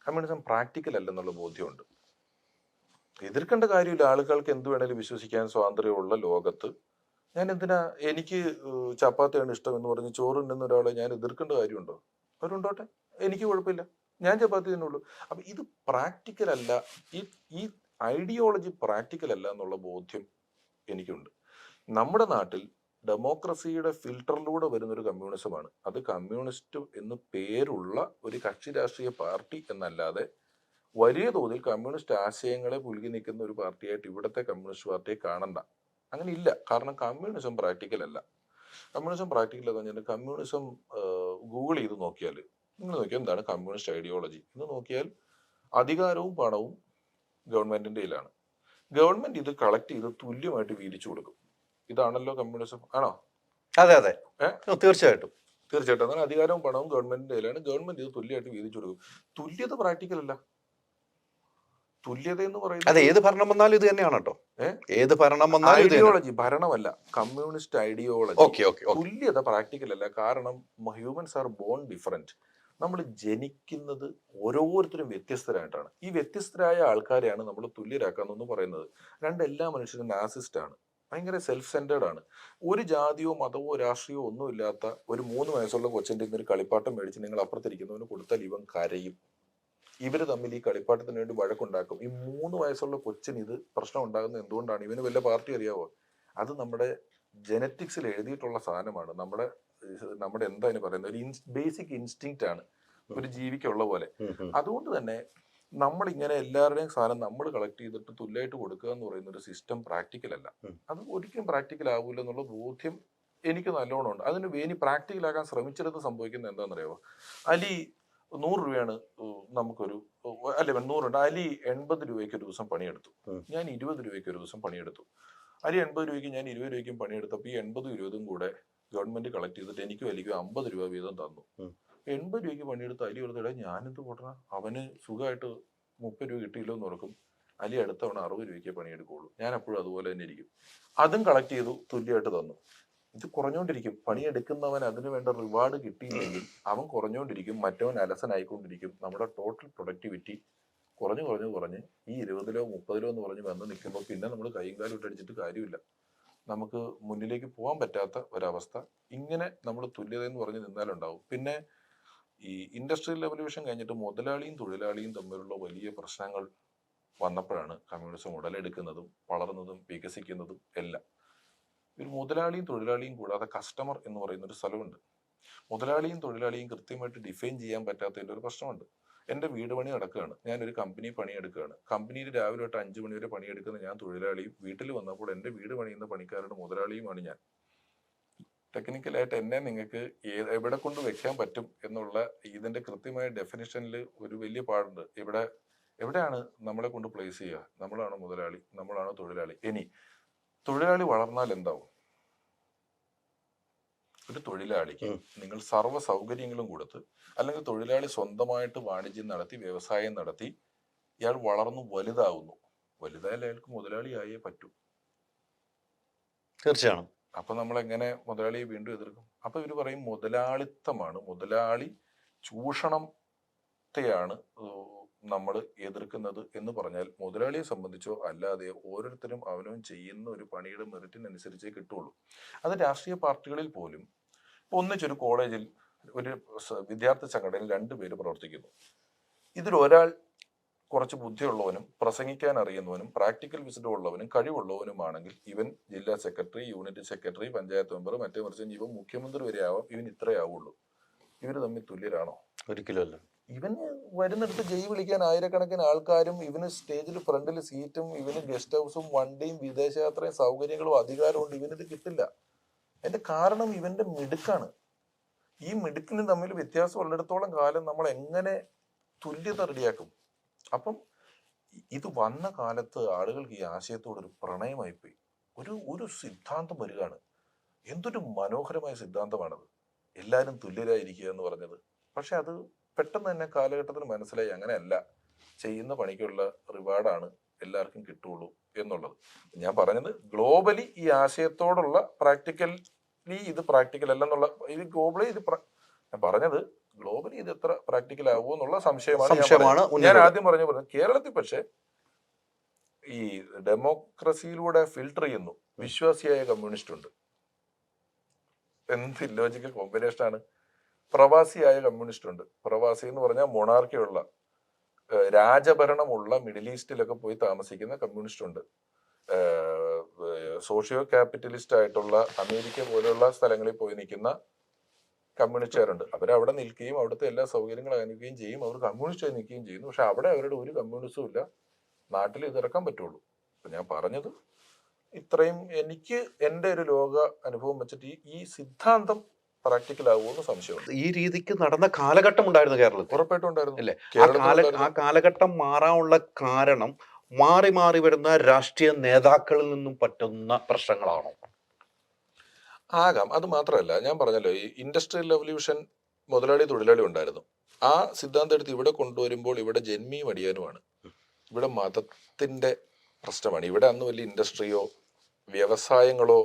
B: കമ്മ്യൂണിസം പ്രാക്ടിക്കൽ അല്ലെന്നുള്ള ബോധ്യമുണ്ട്. എതിർക്കേണ്ട കാര്യമില്ല. ആളുകൾക്ക് എന്ത് വേണേലും വിശ്വസിക്കാൻ സ്വാതന്ത്ര്യമുള്ള ലോകത്ത് ഞാൻ എന്തിനാ, എനിക്ക് ചപ്പാത്തിയാണ് ഇഷ്ടം എന്ന് പറഞ്ഞ് ചോറുണ്ടെന്ന ഒരാളെ ഞാൻ എതിർക്കേണ്ട കാര്യമുണ്ടോ? അവരുണ്ടോട്ടെ, എനിക്ക് കുഴപ്പമില്ല, ഞാൻ ചപ്പാത്തി തന്നെയുള്ളൂ. അപ്പൊ ഇത് പ്രാക്ടിക്കൽ അല്ല, ഈ ഐഡിയോളജി പ്രാക്ടിക്കൽ അല്ല എന്നുള്ള ബോധ്യം എനിക്കുണ്ട്. നമ്മുടെ നാട്ടിൽ ഡെമോക്രസിയുടെ ഫിൽട്ടറിലൂടെ വരുന്നൊരു കമ്മ്യൂണിസമാണ്. അത് കമ്മ്യൂണിസ്റ്റ് എന്ന് പേരുള്ള ഒരു കക്ഷി രാഷ്ട്രീയ പാർട്ടി എന്നല്ലാതെ വലിയ തോതിൽ കമ്മ്യൂണിസ്റ്റ് ആശയങ്ങളെ പുലുകി നിൽക്കുന്ന ഒരു പാർട്ടിയായിട്ട് ഇവിടുത്തെ കമ്മ്യൂണിസ്റ്റ് പാർട്ടിയെ കാണണ്ട. അങ്ങനെ ഇല്ല. കാരണം കമ്മ്യൂണിസം പ്രാക്ടിക്കൽ അല്ല. കമ്മ്യൂണിസം പ്രാക്ടിക്കൽ എന്ന് പറഞ്ഞാൽ കമ്മ്യൂണിസം ഗൂഗിൾ ചെയ്ത് നോക്കിയാൽ, നിങ്ങൾ നോക്കിയാൽ എന്താണ് കമ്മ്യൂണിസ്റ്റ് ഐഡിയോളജി എന്ന് നോക്കിയാൽ അധികാരവും പണവും ഗവൺമെന്റിന്റെ കയ്യിലാണ്. ഗവൺമെന്റ് ഇത് കളക്ട് ചെയ്ത് തുല്യമായിട്ട് വീതിച്ചു കൊടുക്കും. ഇതാണല്ലോ കമ്മ്യൂണിസം, ആണോ?
A: അതെ, തീർച്ചയായിട്ടും.
B: എന്നാൽ അധികാരവും പണവും ഗവൺമെന്റിന്റെ കയ്യിലാണ്. ഗവൺമെന്റ് ഇത് തുല്യമായിട്ട് വീതിച്ചു കൊടുക്കും. തുല്യത പ്രാക്ടിക്കൽ അല്ല. തുല്യത എന്ന് പറയുന്നത്
A: ഏത് ഭരണം വന്നാലും ഇത് തന്നെയാണ് കേട്ടോ. ഏത് ഭരണം വന്നാലും
B: ഐഡിയോളജി, ഭരണമല്ല, കമ്മ്യൂണിസ്റ്റ് ഐഡിയോളജി. തുല്യത പ്രാക്ടിക്കൽ അല്ല. കാരണം ഹ്യൂമൻസ് ആർ ബോൺ ഡിഫറെന്റ്. നമ്മൾ ജനിക്കുന്നത് ഓരോരുത്തരും വ്യത്യസ്തരായിട്ടാണ്. ഈ വ്യത്യസ്തരായ ആൾക്കാരെയാണ് നമ്മൾ തുല്യരാക്കാന്നെന്ന് പറയുന്നത്. എല്ലാ മനുഷ്യരും നാസിസ്റ്റ് ആണ്, ഭയങ്കര സെൽഫ് സെന്റേർഡ് ആണ്. ഒരു ജാതിയോ മതമോ രാഷ്ട്രീയമോ ഒന്നുമില്ലാത്ത ഒരു 3 വയസ്സുള്ള കൊച്ചിൻ്റെ ഇന്നൊരു കളിപ്പാട്ടം മേടിച്ച് നിങ്ങൾ അപ്പുറത്തിരിക്കുന്നവന് കൊടുത്താൽ ഇവൻ കരയും. ഇവര് തമ്മിൽ ഈ കളിപ്പാട്ടത്തിന് വേണ്ടി വഴക്കുണ്ടാക്കും. ഈ 3 വയസ്സുള്ള കൊച്ചിന് ഇത് പ്രശ്നം ഉണ്ടാകുന്നത് എന്തുകൊണ്ടാണ്? ഇവന് വല്ല പാർട്ടി അറിയാവോ? അത് നമ്മുടെ ജനറ്റിക്സിൽ എഴുതിയിട്ടുള്ള സാധനമാണ്. നമ്മുടെ എന്താണ് പറയുന്നത്, ഒരു ബേസിക് ഇൻസ്റ്റിങ്ക്റ്റ് ആണ് ഒരു ജീവിക്കുള്ള പോലെ. അതുകൊണ്ട് തന്നെ നമ്മളിങ്ങനെ എല്ലാവരുടെയും സാധനം നമ്മൾ കളക്ട് ചെയ്തിട്ട് തുല്യമായിട്ട് കൊടുക്കുക എന്ന് പറയുന്ന ഒരു സിസ്റ്റം പ്രാക്ടിക്കൽ അല്ല. അത് ഒരിക്കലും പ്രാക്ടിക്കൽ ആകൂല എന്നുള്ള ബോധ്യം എനിക്ക് നല്ലോണം ഉണ്ട്. അതിന് വേണ്ടി പ്രാക്ടിക്കലാക്കാൻ ശ്രമിച്ചെടുത്ത് സംഭവിക്കുന്നത് എന്താണെന്നറിയാമോ? അലി 100 രൂപയാണ് നമുക്കൊരു, അല്ലെ 100 ഉണ്ട്. അലി 80 രൂപയ്ക്ക് ഒരു ദിവസം പണിയെടുത്തു, ഞാൻ 20 രൂപയ്ക്ക് ഒരു ദിവസം പണിയെടുത്തു. അലി 80 രൂപയ്ക്ക് ഞാൻ 20 രൂപയ്ക്കും പണിയെടുത്തപ്പോൾ ഈ 80 20 കൂടെ ഗവൺമെന്റ് കളക്ട് ചെയ്തിട്ട് എനിക്കും അലിക്കും 50 രൂപ വീതം തന്നു. 80 രൂപയ്ക്ക് പണിയെടുത്ത് അലി കൊടുത്തിടെ ഞാനെന്ത് കൂട്ടണം, അവന് സുഖമായിട്ട് 30 രൂപ കിട്ടിയില്ലോ എന്ന് ഓർക്കും. അലി അടുത്ത തവണ 60 രൂപയ്ക്ക് പണിയെടുക്കുള്ളൂ. ഞാൻ എപ്പോഴും അതുപോലെ തന്നെ ഇരിക്കും. അതും കളക്ട് ചെയ്തു, തുല്യമായിട്ട് തന്നു. ഇത് കുറഞ്ഞുകൊണ്ടിരിക്കും. പണിയെടുക്കുന്നവൻ അതിന് വേണ്ട റിവാർഡ് കിട്ടിയില്ലെങ്കിൽ അവൻ കുറഞ്ഞുകൊണ്ടിരിക്കും, മറ്റവൻ അലസനായിക്കൊണ്ടിരിക്കും. നമ്മുടെ ടോട്ടൽ പ്രൊഡക്ടിവിറ്റി കുറഞ്ഞ് ഈ 20 30 എന്ന് പറഞ്ഞ് വന്ന് നിൽക്കുമ്പോൾ പിന്നെ നമ്മൾ കൈയും കാലും ഇട്ടടിച്ചിട്ട് കാര്യമില്ല. നമുക്ക് മുന്നിലേക്ക് പോകാൻ പറ്റാത്ത ഒരവസ്ഥ. ഇങ്ങനെ നമ്മൾ തുല്യത എന്ന് പറഞ്ഞ് നിന്നാലുണ്ടാവും. പിന്നെ ഈ ഇൻഡസ്ട്രിയൽ റെവല്യൂഷൻ കഴിഞ്ഞിട്ട് മുതലാളിയും തൊഴിലാളിയും തമ്മിലുള്ള വലിയ പ്രശ്നങ്ങൾ വന്നപ്പോഴാണ് കമ്മ്യൂണിസം ഉടലെടുക്കുന്നതും വളർന്നതും വികസിക്കുന്നതും എല്ലാം. ഒരു മുതലാളിയും തൊഴിലാളിയും കൂടാതെ കസ്റ്റമർ എന്ന് പറയുന്ന ഒരു സ്ഥലമുണ്ട്. മുതലാളിയും തൊഴിലാളിയും കൃത്യമായിട്ട് ഡിഫൈൻ ചെയ്യാൻ പറ്റാത്തതിൻ്റെ ഒരു പ്രശ്നമുണ്ട്. എൻ്റെ വീട് പണി നടക്കുകയാണ്, ഞാനൊരു കമ്പനി പണിയെടുക്കുകയാണ്. കമ്പനിയിൽ രാവിലെ തൊട്ട് 5 മണി വരെ പണിയെടുക്കുന്ന ഞാൻ തൊഴിലാളിയും, വീട്ടിൽ വന്നപ്പോൾ എൻ്റെ വീട് പണിയുന്ന പണിക്കാരുടെ മുതലാളിയുമാണ് ഞാൻ. ടെക്നിക്കലായിട്ട് എന്നെ നിങ്ങൾക്ക് എവിടെ കൊണ്ട് വെക്കാൻ പറ്റും എന്നുള്ള ഇതിൻ്റെ കൃത്യമായ ഡെഫിനിഷനിൽ ഒരു വലിയ പാടുണ്ട്. എവിടെയാണ് നമ്മളെ കൊണ്ട് പ്ലേസ് ചെയ്യുക? നമ്മളാണ് മുതലാളി, നമ്മളാണ് തൊഴിലാളി. ഇനി തൊഴിലാളി വളർന്നാൽ എന്താവും? ഒരു തൊഴിലാളിക്ക് നിങ്ങൾ സർവ്വ സൗകര്യങ്ങളും കൊടുത്ത്, അല്ലെങ്കിൽ തൊഴിലാളി സ്വന്തമായിട്ട് വാണിജ്യം നടത്തി വ്യവസായം നടത്തി ഇയാൾ വളർന്നു വലുതാവുന്നു. വലുതായാലും അയാൾക്ക് മുതലാളിയായേ പറ്റൂ.
A: തീർച്ചയാണ്.
B: അപ്പൊ നമ്മൾ എങ്ങനെ മുതലാളിയെ വീണ്ടും എതിർക്കും? അപ്പൊ ഇവർ പറയും മുതലാളിത്തമാണ്, മുതലാളി ചൂഷണത്തെയാണ് നമ്മൾ എതിർക്കുന്നത് എന്ന് പറഞ്ഞാൽ മുതലാളിയെ സംബന്ധിച്ചോ അല്ലാതെ ഓരോരുത്തരും അവനവൻ ചെയ്യുന്ന ഒരു പണിയുടെ മെറിറ്റിനനുസരിച്ചേ കിട്ടുള്ളൂ. അത് രാഷ്ട്രീയ പാർട്ടികളിൽ പോലും ഒന്നിച്ചൊരു കോളേജിൽ ഒരു വിദ്യാർത്ഥി സംഘടനയിൽ 2 പേര് പ്രവർത്തിക്കുന്നു. ഇതിൽ ഒരാൾ കുറച്ച് ബുദ്ധിയുള്ളവനും പ്രസംഗിക്കാൻ അറിയുന്നവനും പ്രാക്ടിക്കൽ വിസിറ്റ് ഉള്ളവനും കഴിവുള്ളവനുമാണെങ്കിൽ ഇവൻ ജില്ലാ secretary, unit secretary, panchayat member, മറ്റേ മറിച്ച് ഇവൻ മുഖ്യമന്ത്രി വരെ ആവാം. ഇവൻ ഇത്രേ ആവുള്ളൂ. ഇവര് തമ്മിൽ തുല്യരാണോ?
A: ഒരിക്കലും അല്ല.
B: ഇവന് വരുന്നിടത്ത് ജയ് വിളിക്കാൻ ആയിരക്കണക്കിന് ആൾക്കാരും, ഇവന് സ്റ്റേജിൽ ഫ്രണ്ടിൽ സീറ്റും, ഇവന് ഗസ്റ്റ് ഹൗസും വണ്ടിയും വിദേശയാത്രയും സൗകര്യങ്ങളും അധികാരവും ഉണ്ട്. ഇവനിത് കിട്ടില്ല. അതിന്റെ കാരണം ഇവന്റെ മിടുക്കാണ്. ഈ മിടുക്കിന് തമ്മിൽ വ്യത്യാസം ഉള്ളിടത്തോളം കാലം നമ്മൾ എങ്ങനെ തുല്യത റെഡിയാക്കും? അപ്പം ഇത് വന്ന കാലത്ത് ആളുകൾക്ക് ഈ ആശയത്തോടൊരു പ്രണയമായിപ്പോയി. ഒരു സിദ്ധാന്തം വരികയാണ്. എന്തൊരു മനോഹരമായ സിദ്ധാന്തമാണത്, എല്ലാവരും തുല്യരായിരിക്കുക എന്ന് പറഞ്ഞത്. പക്ഷെ അത് പെട്ടെന്ന് തന്നെ കാലഘട്ടത്തിന് മനസ്സിലായി അങ്ങനെയല്ല, ചെയ്യുന്ന പണിക്കുള്ള റിവാർഡാണ് എല്ലാവർക്കും കിട്ടുള്ളൂ എന്നുള്ളത്. ഞാൻ പറഞ്ഞത് ഗ്ലോബലി ഈ ആശയത്തോടുള്ള പ്രാക്ടിക്കലി ഇത് പ്രാക്ടിക്കൽ അല്ലെന്നുള്ള, ഇത് ഗ്ലോബലി ഇത് ഞാൻ പറഞ്ഞത് ഗ്ലോബലി ഇത് എത്ര പ്രാക്ടിക്കൽ ആവുമോ എന്നുള്ള സംശയമാണ്. ഞാൻ ആദ്യം പറഞ്ഞത് കേരളത്തിൽ പക്ഷെ ഈ ഡെമോക്രസിയിലൂടെ ഫിൽട്ടർ ചെയ്യുന്നു വിശ്വാസിയായ കമ്മ്യൂണിസ്റ്റ് ഉണ്ട്. എന്ത് ഇല്ലോജിക്കൽ കോമ്പിനേഷൻ ആണ്. പ്രവാസിയായ കമ്മ്യൂണിസ്റ്റ് ഉണ്ട്. പ്രവാസി എന്ന് പറഞ്ഞാൽ മൊണാർക്കിയുള്ള രാജഭരണമുള്ള മിഡിൽ ഈസ്റ്റിലൊക്കെ പോയി താമസിക്കുന്ന കമ്മ്യൂണിസ്റ്റ് ഉണ്ട്. സോഷ്യോ ക്യാപിറ്റലിസ്റ്റ് ആയിട്ടുള്ള അമേരിക്ക പോലെയുള്ള സ്ഥലങ്ങളിൽ പോയി നിൽക്കുന്ന കമ്മ്യൂണിസ്റ്റുകാരുണ്ട്. അവരവിടെ നിൽക്കുകയും അവിടുത്തെ എല്ലാ സൗകര്യങ്ങളും അനുഭവിക്കുകയും ചെയ്യും. അവർ കമ്മ്യൂണിസ്റ്റായി നിൽക്കുകയും ചെയ്യുന്നു. പക്ഷെ അവിടെ അവരുടെ ഒരു കമ്മ്യൂണിസ്റ്റും ഇല്ല. നാട്ടിൽ ഇതിറക്കാൻ പറ്റുള്ളൂ. അപ്പൊ ഞാൻ പറഞ്ഞത് ഇത്രയും എനിക്ക് എൻ്റെ ഒരു ലോക അനുഭവം വെച്ചിട്ട് ഈ സിദ്ധാന്തം പ്രാക്ടിക്കൽ ആവുമെന്ന് സംശയമുണ്ട്.
A: ഈ രീതിക്ക് നടന്ന കാലഘട്ടം ഉണ്ടായിരുന്നു കേരളത്തിൽ.
B: ഉറപ്പായിട്ടും ഉണ്ടായിരുന്നു.
A: അല്ലേ? ആ കാലഘട്ടം മാറാനുള്ള കാരണം മാറി മാറി വരുന്ന രാഷ്ട്രീയ നേതാക്കളിൽ നിന്നും പറ്റുന്ന പ്രശ്നങ്ങളാണോ?
B: ആകാം. അത് മാത്രമല്ല, ഞാൻ പറഞ്ഞല്ലോ ഈ ഇൻഡസ്ട്രിയൽ റെവല്യൂഷൻ മുതലാളി തൊഴിലാളി ഉണ്ടായിരുന്നു. ആ സിദ്ധാന്തം എടുത്ത് ഇവിടെ കൊണ്ടുവരുമ്പോൾ ഇവിടെ ജന്മിയും അടിയാനുമാണ്. ഇവിടെ മതത്തിന്റെ പ്രശ്നമാണ്. ഇവിടെ അന്ന് വലിയ ഇൻഡസ്ട്രിയോ വ്യവസായങ്ങളോ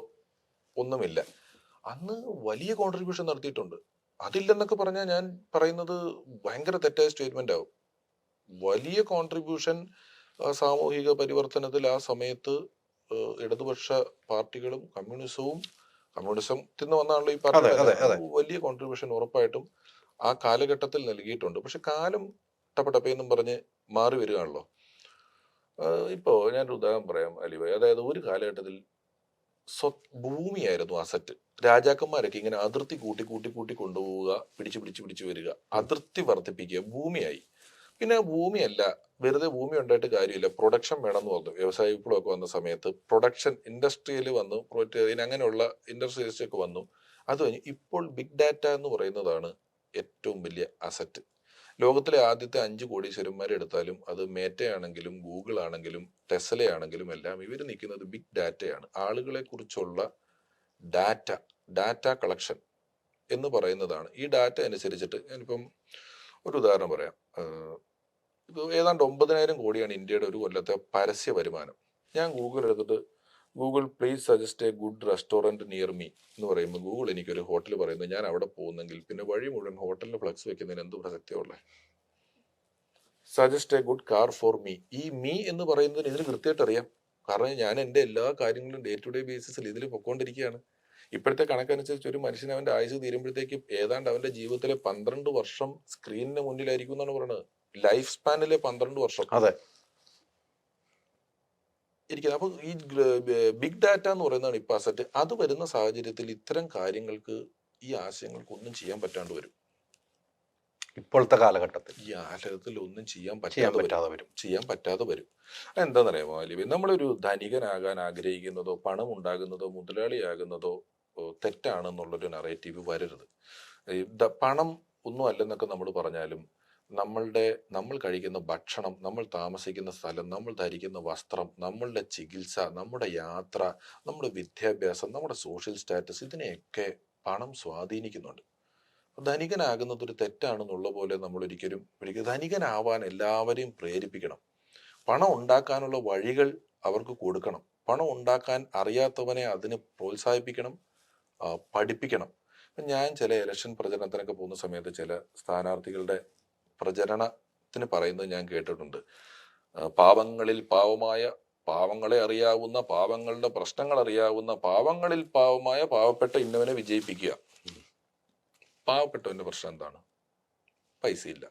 B: ഒന്നുമില്ല. അന്ന് വലിയ കോൺട്രിബ്യൂഷൻ നടത്തിയിട്ടുണ്ട്. അതില്ലെന്നൊക്കെ പറഞ്ഞാൽ ഞാൻ പറയുന്നത് ഭയങ്കര തെറ്റായ സ്റ്റേറ്റ്മെന്റ് ആവും. വലിയ കോൺട്രിബ്യൂഷൻ സാമൂഹിക പരിവർത്തനത്തിൽ ആ സമയത്ത് ഇടതുപക്ഷ പാർട്ടികളും കമ്മ്യൂണിസത്തിൽ നിന്ന് വന്നാണല്ലോ ഈ പാർട്ടി. വലിയ കോൺട്രിബ്യൂഷൻ ഉറപ്പായിട്ടും ആ കാലഘട്ടത്തിൽ നൽകിയിട്ടുണ്ട്. പക്ഷെ കാലം ടപ്പടപ്പയെന്നും പറഞ്ഞ് മാറി വരികയാണല്ലോ. ഇപ്പോ ഞാനൊരു ഉദാഹരണം പറയാം അലിഭായ്. അതായത് ഒരു കാലഘട്ടത്തിൽ ഭൂമിയായിരുന്നു അസറ്റ്. രാജാക്കന്മാരൊക്കെ ഇങ്ങനെ അതിർത്തി കൂട്ടി കൂട്ടി കൂട്ടി കൊണ്ടുപോവുക, പിടിച്ചു വരിക, അതിർത്തി വർദ്ധിപ്പിക്കുക, ഭൂമിയായി. പിന്നെ ഭൂമിയല്ല, വെറുതെ ഭൂമി ഉണ്ടായിട്ട് കാര്യമില്ല, പ്രൊഡക്ഷൻ വേണമെന്ന് പറഞ്ഞു. വ്യവസായ വിപ്ലവമൊക്കെ വന്ന സമയത്ത് പ്രൊഡക്ഷൻ ഇൻഡസ്ട്രിയിൽ വന്നു, അങ്ങനെയുള്ള ഇൻഡസ്ട്രീസ് ഒക്കെ വന്നു. അത് കഴിഞ്ഞ് ഇപ്പോൾ ബിഗ് ഡാറ്റ എന്ന് പറയുന്നതാണ് ഏറ്റവും വലിയ അസറ്റ്. ലോകത്തിലെ ആദ്യത്തെ 5 കോടീശ്വരന്മാരെ എടുത്താലും അത് മേറ്റയാണെങ്കിലും ഗൂഗിൾ ആണെങ്കിലും ടെസ്ല ആണെങ്കിലും എല്ലാം ഇവർ നിൽക്കുന്നത് ബിഗ് ഡാറ്റയാണ്. ആളുകളെ കുറിച്ചുള്ള ഡാറ്റ കളക്ഷൻ എന്ന് പറയുന്നതാണ്. ഈ ഡാറ്റ അനുസരിച്ചിട്ട് ഞാനിപ്പം ഒരു ഉദാഹരണം പറയാം. ഇത് ഏതാണ്ട് 9,000 കോടിയാണ് ഇന്ത്യയുടെ ഒരു കൊല്ലത്തെ പരസ്യ വരുമാനം. ഞാൻ ഗൂഗിൾ എടുത്തിട്ട് Google please suggest a good restaurant near me എന്ന് പറയുമ്പോൾ ഗൂഗിൾ എനിക്കൊരു ഹോട്ടൽ പറയുന്നു, ഞാൻ അവിടെ പോകുന്നെങ്കിൽ പിന്നെ വഴി മുഴുവൻ ഹോട്ടലിന് ഫ്ലക്സ് വെക്കുന്നതിന് എന്ത് പ്രസക്തിയുള്ളത്? Suggest a good car for me. ഈ മീ എന്ന് പറയുന്നതിന് ഇതിന് കൃത്യമായിട്ട് അറിയാം. കാരണം ഞാൻ എൻ്റെ എല്ലാ കാര്യങ്ങളും ഡേ ടു ഡേ ബേസിസിൽ ഇതിൽ പൊക്കോണ്ടിരിക്കുകയാണ്. ഇപ്പോഴത്തെ കണക്കനുസരിച്ച് ഒരു മനുഷ്യൻ അവൻ്റെ ആയുസ് തീരുമ്പോഴത്തേക്ക് ഏതാണ്ട് അവൻ്റെ ജീവിതത്തിലെ 12 വർഷം സ്ക്രീനിന് മുന്നിലായിരിക്കും എന്നാണ് പറയുന്നത്. ലൈഫ് സ്പാനിലെ 12 വർഷം
A: അതെ
B: ഇരിക്കുന്നത്. അപ്പൊ ഈ ബിഗ് ഡാറ്റ എന്ന് പറയുന്നതാണ് ഇപ്പൊ അസറ്റ്. അത് വരുന്ന സാഹചര്യത്തിൽ ഇത്തരം കാര്യങ്ങൾക്ക്, ഈ ആശയങ്ങൾക്ക് ഒന്നും ചെയ്യാൻ പറ്റാണ്ട് വരും.
A: ഇപ്പോഴത്തെ കാലഘട്ടത്തിൽ
B: ഈ ആലയത്തിൽ ഒന്നും ചെയ്യാൻ
A: പറ്റാതെ വരും.
B: എന്താണെന്നറിയാമോ അലിബി, നമ്മളൊരു ധനികനാകാൻ ആഗ്രഹിക്കുന്നതോ പണം ഉണ്ടാകുന്നതോ മുതലാളിയാകുന്നതോ തെറ്റാണെന്നുള്ളൊരു നറേറ്റീവ് വരരുത്. പണം ഒന്നും അല്ലെന്നൊക്കെ നമ്മൾ പറഞ്ഞാലും നമ്മൾ കഴിക്കുന്ന ഭക്ഷണം, നമ്മൾ താമസിക്കുന്ന സ്ഥലം, നമ്മൾ ധരിക്കുന്ന വസ്ത്രം, നമ്മളുടെ ചികിത്സ, നമ്മുടെ യാത്ര, നമ്മുടെ വിദ്യാഭ്യാസം, നമ്മുടെ സോഷ്യൽ സ്റ്റാറ്റസ്, ഇതിനെയൊക്കെ പണം സ്വാധീനിക്കുന്നുണ്ട്. ധനികനാകുന്നത് ഒരു തെറ്റാണെന്നുള്ള പോലെ നമ്മൾ ഒരിക്കലും ധനികനാവാൻ എല്ലാവരെയും പ്രേരിപ്പിക്കണം. പണം ഉണ്ടാക്കാനുള്ള വഴികൾ അവർക്ക് കൊടുക്കണം. പണം ഉണ്ടാക്കാൻ അറിയാത്തവനെ അതിന് പ്രോത്സാഹിപ്പിക്കണം, പഠിപ്പിക്കണം. ഞാൻ ചില ഇലക്ഷൻ പ്രചരണത്തിനൊക്കെ പോകുന്ന സമയത്ത് ചില സ്ഥാനാർത്ഥികളുടെ പ്രചരണത്തിന് പറയുന്നത് ഞാൻ കേട്ടിട്ടുണ്ട്. പാവങ്ങളിൽ പാവമായ, പാവങ്ങളെ അറിയാവുന്ന, പാവങ്ങളുടെ പ്രശ്നങ്ങൾ അറിയാവുന്ന, പാവങ്ങളിൽ പാവമായ പാവപ്പെട്ട ഇന്നവനെ വിജയിപ്പിക്കുക. പാവപ്പെട്ടവന്റെ പ്രശ്നം എന്താണ്? പൈസയില്ല.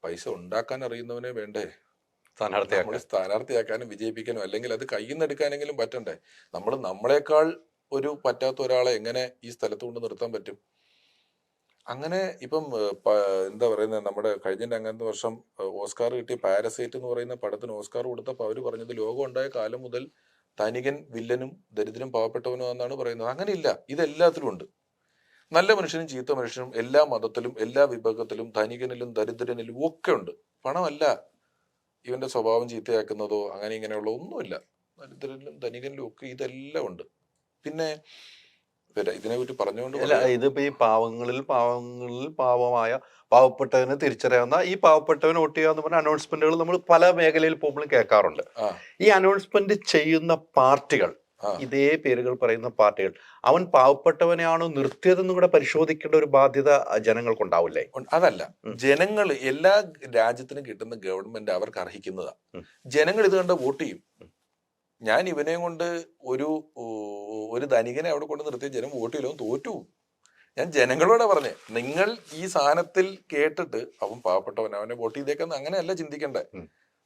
B: പൈസ ഉണ്ടാക്കാൻ അറിയുന്നവനെ വേണ്ടേ സ്ഥാനാർത്ഥിയാക്കാനും വിജയിപ്പിക്കാനും? അല്ലെങ്കിൽ അത് കയ്യിൽ നിന്ന് എടുക്കാനെങ്കിലും പറ്റണ്ടേ? നമ്മളെക്കാൾ ഒരു പറ്റാത്ത ഒരാളെ എങ്ങനെ ഈ സ്ഥലത്ത് കൊണ്ട് നിർത്താൻ പറ്റും? അങ്ങനെ ഇപ്പം എന്താ പറയുന്നത്, നമ്മുടെ കഴിഞ്ഞ അങ്ങനത്തെ വർഷം ഓസ്കാർ കിട്ടിയ പാരസൈറ്റ് എന്ന് പറയുന്ന പടത്തിന് ഓസ്കാർ കൊടുത്തപ്പോൾ അവർ പറഞ്ഞത് ലോകം ഉണ്ടായ കാലം മുതൽ ധനികൻ വില്ലനും ദരിദ്രനും പാവപ്പെട്ടവനും എന്നാണ് പറയുന്നത്. അങ്ങനെയില്ല, ഇതെല്ലാത്തിലും ഉണ്ട്. നല്ല മനുഷ്യനും ചീത്ത മനുഷ്യനും എല്ലാ മതത്തിലും എല്ലാ വിഭാഗത്തിലും ധനികനിലും ദരിദ്രനിലും ഒക്കെ ഉണ്ട്. പണമല്ല ഇവന്റെ സ്വഭാവം ചീത്തയാക്കുന്നതോ അങ്ങനെ ഇങ്ങനെയുള്ള ഒന്നുമില്ല. ദരിദ്രനിലും ധനികനിലും ഒക്കെ ഇതെല്ലാം ഉണ്ട്. പിന്നെ ഇതിനെ പറ്റി പറഞ്ഞുകൊണ്ട്
A: ഇതിപ്പോ ഈ പാവങ്ങളിൽ പാവമായ പാവപ്പെട്ടവന് തിരിച്ചറിയാവുന്ന ഈ പാവപ്പെട്ടവന് വോട്ട് ചെയ്യാന്ന് പറഞ്ഞ അനൗൺസ്മെന്റുകൾ നമ്മൾ പല മേഖലയിൽ പോകുമ്പോഴും കേൾക്കാറുണ്ട്. ഈ അനൗൺസ്മെന്റ് ചെയ്യുന്ന പാർട്ടികൾ, ഇതേ പേരുകൾ പറയുന്ന പാർട്ടികൾ, അവൻ പാവപ്പെട്ടവനെയാണോ നിർത്തിയതെന്നും കൂടെ പരിശോധിക്കേണ്ട ഒരു ബാധ്യത ജനങ്ങൾക്കുണ്ടാവില്ലേ?
B: അതല്ല, ജനങ്ങൾ എല്ലാ രാജ്യത്തിനും കിട്ടുന്ന ഗവൺമെന്റ് അവർക്ക് അർഹിക്കുന്നതാ. ജനങ്ങൾ ഇത് കണ്ട് വോട്ട് ചെയ്യും. ഞാൻ ഇവനെയും കൊണ്ട് ഒരു ധനികനെ അവിടെ കൊണ്ട് നിർത്തിയ ജനം വോട്ട് ചെയ്യലോ തോറ്റു. ഞാൻ ജനങ്ങളോടെ പറഞ്ഞേ, നിങ്ങൾ ഈ സാധനത്തിൽ കേട്ടിട്ട് അവൻ പാവപ്പെട്ടവൻ, അവനെ വോട്ട് ചെയ്തേക്കെന്ന് അങ്ങനെയല്ല ചിന്തിക്കണ്ടേ.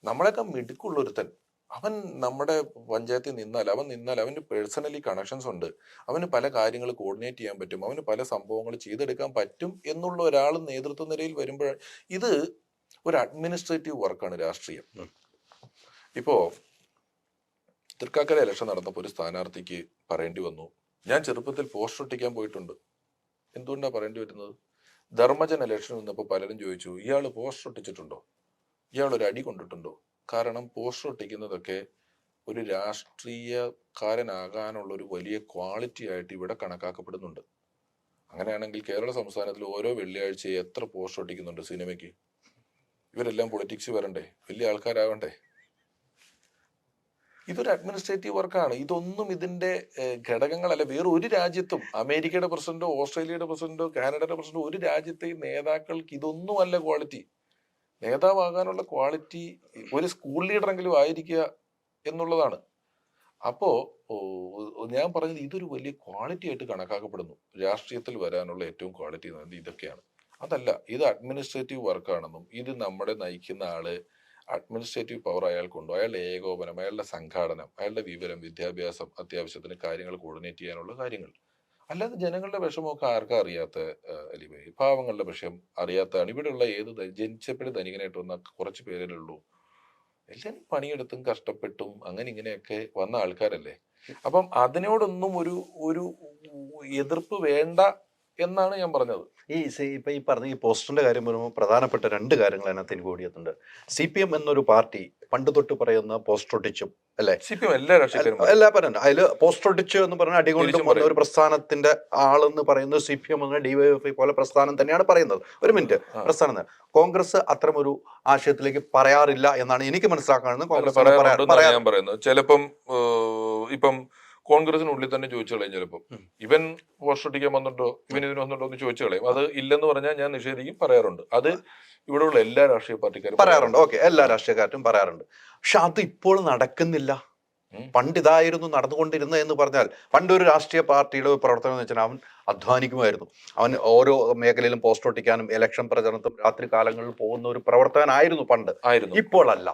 B: നമ്മളെയൊക്കെ മിടുക്കുള്ളൊരുത്തൻ, അവൻ നമ്മുടെ പഞ്ചായത്തിൽ നിന്നാൽ അവന് പേഴ്സണലി കണക്ഷൻസ് ഉണ്ട്, അവന് പല കാര്യങ്ങൾ കോർഡിനേറ്റ് ചെയ്യാൻ പറ്റും, അവന് പല സംഭവങ്ങൾ ചെയ്തെടുക്കാൻ പറ്റും എന്നുള്ള ഒരാൾ നേതൃത്വ നിരയിൽ വരുമ്പോൾ ഇത് ഒരു അഡ്മിനിസ്ട്രേറ്റീവ് വർക്കാണ് രാഷ്ട്രീയം. ഇപ്പോ തൃക്കാക്കര ഇലക്ഷൻ നടന്നപ്പോൾ ഒരു സ്ഥാനാർത്ഥിക്ക് പറയേണ്ടി വന്നു, ഞാൻ ചെറുപ്പത്തിൽ പോസ്റ്റർ ഒട്ടിക്കാൻ പോയിട്ടുണ്ട്. എന്തുകൊണ്ടാണ് പറയേണ്ടി വരുന്നത്? ധർമ്മജൻ ഇലക്ഷൻ വന്നപ്പോൾ പലരും ചോദിച്ചു, ഇയാൾ പോസ്റ്റർ ഒട്ടിച്ചിട്ടുണ്ടോ, ഇയാൾ ഒരു അടി കൊണ്ടിട്ടുണ്ടോ? കാരണം പോസ്റ്റർ ഒട്ടിക്കുന്നതൊക്കെ ഒരു രാഷ്ട്രീയക്കാരനാകാനുള്ള ഒരു വലിയ ക്വാളിറ്റി ആയിട്ട് ഇവിടെ കണക്കാക്കപ്പെടുന്നുണ്ട്. അങ്ങനെയാണെങ്കിൽ കേരള സംസ്ഥാനത്തിൽ ഓരോ വെള്ളിയാഴ്ച എത്ര പോസ്റ്റർ ഒട്ടിക്കുന്നുണ്ട് സിനിമയ്ക്ക്? ഇവരെല്ലാം പൊളിറ്റിക്സ് വരണ്ടേ, വലിയ ആൾക്കാരാവണ്ടേ? ഇതൊരു അഡ്മിനിസ്ട്രേറ്റീവ് വർക്കാണ്. ഇതൊന്നും ഇതിന്റെ ഘടകങ്ങളല്ല. വേറെ ഒരു രാജ്യത്തും, അമേരിക്കയുടെ പ്രസിഡന്റോ ഓസ്ട്രേലിയയുടെ പ്രസിഡന്റോ കാനഡയുടെ പ്രസിഡന്റോ, ഒരു രാജ്യത്തെയും നേതാക്കൾക്ക് ഇതൊന്നുമല്ല ക്വാളിറ്റി. നേതാവാകാനുള്ള ക്വാളിറ്റി ഒരു സ്കൂൾ ലീഡറെങ്കിലും ആയിരിക്കുക എന്നുള്ളതാണ്. അപ്പോ ഞാൻ പറഞ്ഞത് ഇതൊരു വലിയ ക്വാളിറ്റി ആയിട്ട് കണക്കാക്കപ്പെടുന്നു. രാഷ്ട്രീയത്തിൽ വരാനുള്ള ഏറ്റവും ക്വാളിറ്റി എന്ന് പറയുന്നത് ഇതൊക്കെയാണ്. അതല്ല, ഇത് അഡ്മിനിസ്ട്രേറ്റീവ് വർക്കാണെന്നും ഇത് നമ്മുടെ നയിക്കുന്ന ആള് അഡ്മിനിസ്ട്രേറ്റീവ് പവർ അയാൾക്കുണ്ടോ, അയാളുടെ ഏകോപനം, അയാളുടെ സംഘാടനം, അയാളുടെ വിവരം, വിദ്യാഭ്യാസം, അത്യാവശ്യത്തിന് കാര്യങ്ങൾ കോർഡിനേറ്റ് ചെയ്യാനുള്ള കാര്യങ്ങൾ. അല്ലാതെ ജനങ്ങളുടെ വിഷമമൊക്കെ ആർക്കാ അറിയാത്ത അലിബായി? പാവങ്ങളുടെ വിഷയം അറിയാത്തതാണ്. ഇവിടെയുള്ള ജനിച്ചപ്പോഴും ധനികനായിട്ട് വന്ന കുറച്ച് പേരേ ഉള്ളൂ. എല്ലാവരും പണിയെടുത്തും കഷ്ടപ്പെട്ടും അങ്ങനെ ഇങ്ങനെയൊക്കെ വന്ന ആൾക്കാരല്ലേ. അപ്പം അതിനോടൊന്നും ഒരു ഒരു എതിർപ്പ് വേണ്ട എന്നാണ് ഞാൻ പറഞ്ഞത്.
A: ഇപ്പൊ ഈ പറഞ്ഞ ഈ പോസ്റ്ററിന്റെ കാര്യം വരുമ്പോൾ പ്രധാനപ്പെട്ട 2 കാര്യങ്ങൾ അതിനകത്ത് എനിക്ക് ഓടിയെത്തുണ്ട്. CPM എന്നൊരു പാർട്ടി പണ്ട് തൊട്ട് പറയുന്ന പോസ്റ്റർ ഒട്ടിച്ചും അല്ലെ,
B: CPM എല്ലാ രാഷ്ട്രീയക്കാരും
A: എല്ലാ പറയുന്നുണ്ട്. അതില് പോസ്റ്റർ ഒട്ടിച്ചു എന്ന് പറഞ്ഞ അടികൊണ്ടും
B: തിരിച്ചും
A: വന്ന ഒരു പ്രസ്ഥാനത്തിന്റെ ആളെന്ന് പറയുന്നത് CPM എന്ന DYFI പോലെ പ്രസ്ഥാനം തന്നെയാണ് പറയുന്നത്. ഒരു മിനിറ്റ്, പ്രസ്ഥാനം കോൺഗ്രസ് അത്തരം ഒരു ആശയത്തിലേക്ക് പറയാറില്ല എന്നാണ് എനിക്ക് മനസ്സിലാക്കുന്നത്. കോൺഗ്രസ്
B: ഞാൻ പറയുന്നത് ചിലപ്പം ഇപ്പം കോൺഗ്രസിനുള്ളിൽ തന്നെ ചോദിച്ചു കളയും. ചിലപ്പോൾ ഇവൻ പോസ്റ്റർ ഒട്ടിക്കാൻ വന്നിട്ടോ ഇവൻ ഇതിന് വന്നിട്ടോ എന്ന് ചോദിച്ചു കളയും. അത് ഇല്ലെന്ന് പറഞ്ഞാൽ ഞാൻ നിഷേധിക്കും, പറയാറുണ്ട്. അത് ഇവിടെയുള്ള എല്ലാ രാഷ്ട്രീയ പാർട്ടിക്കാരും
A: പറയാറുണ്ട്. ഓക്കെ, എല്ലാ രാഷ്ട്രീയക്കാരും പറയാറുണ്ട്. പക്ഷെ അത് ഇപ്പോൾ നടക്കുന്നില്ല. പണ്ട് ഇതായിരുന്നു നടന്നുകൊണ്ടിരുന്നത് എന്ന് പറഞ്ഞാൽ, പണ്ടൊരു രാഷ്ട്രീയ പാർട്ടിയുടെ പ്രവർത്തനം എന്ന് വെച്ചാൽ അവൻ അധ്വാനിക്കുമായിരുന്നു. അവൻ ഓരോ മേഖലയിലും പോസ്റ്റ് ഒട്ടിക്കാനും ഇലക്ഷൻ പ്രചരണത്തിനും രാത്രി കാലങ്ങളിൽ പോകുന്ന ഒരു പ്രവർത്തകനായിരുന്നു പണ്ട്. ഇപ്പോൾ അല്ല.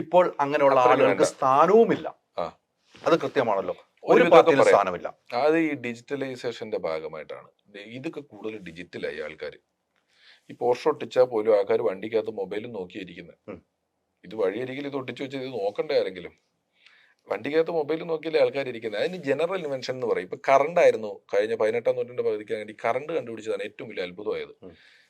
A: ഇപ്പോൾ അങ്ങനെയുള്ള ആളുകൾക്ക് സ്ഥാനവുമില്ല. അത് കൃത്യമാണല്ലോ. ഒരു പാർട്ടിയിലും സ്ഥാനമില്ല.
B: അത് ഈ ഡിജിറ്റലൈസേഷന്റെ ഭാഗമായിട്ടാണ്. ഇതൊക്കെ കൂടുതൽ ഡിജിറ്റലായി. ആൾക്കാർ ഈ പോസ്റ്റർ ഒട്ടിച്ചാൽ പോലും ആൾക്കാർ വണ്ടിക്കകത്ത് മൊബൈലും നോക്കിയിരിക്കുന്നത്. ഇത് വഴിയരികിൽ ഇത് ഒട്ടിച്ചു വെച്ചാൽ ഇത് നോക്കണ്ടേ ആരെങ്കിലും? വണ്ടിക്കകത്ത് മൊബൈൽ നോക്കിയല്ലേ ആൾക്കാർ ഇരിക്കുന്നത്. അതിന് ജനറൽ ഇൻവെൻഷൻ എന്ന് പറയും. ഇപ്പൊ കറണ്ട് ആയിരുന്നു കഴിഞ്ഞ 18-ാം നൂറ്റാണ്ടിന്റെ പകുതിക്ക് വേണ്ടി കറണ്ട് കണ്ടുപിടിച്ചതാണ് ഏറ്റവും വലിയ അത്ഭുതമായത്.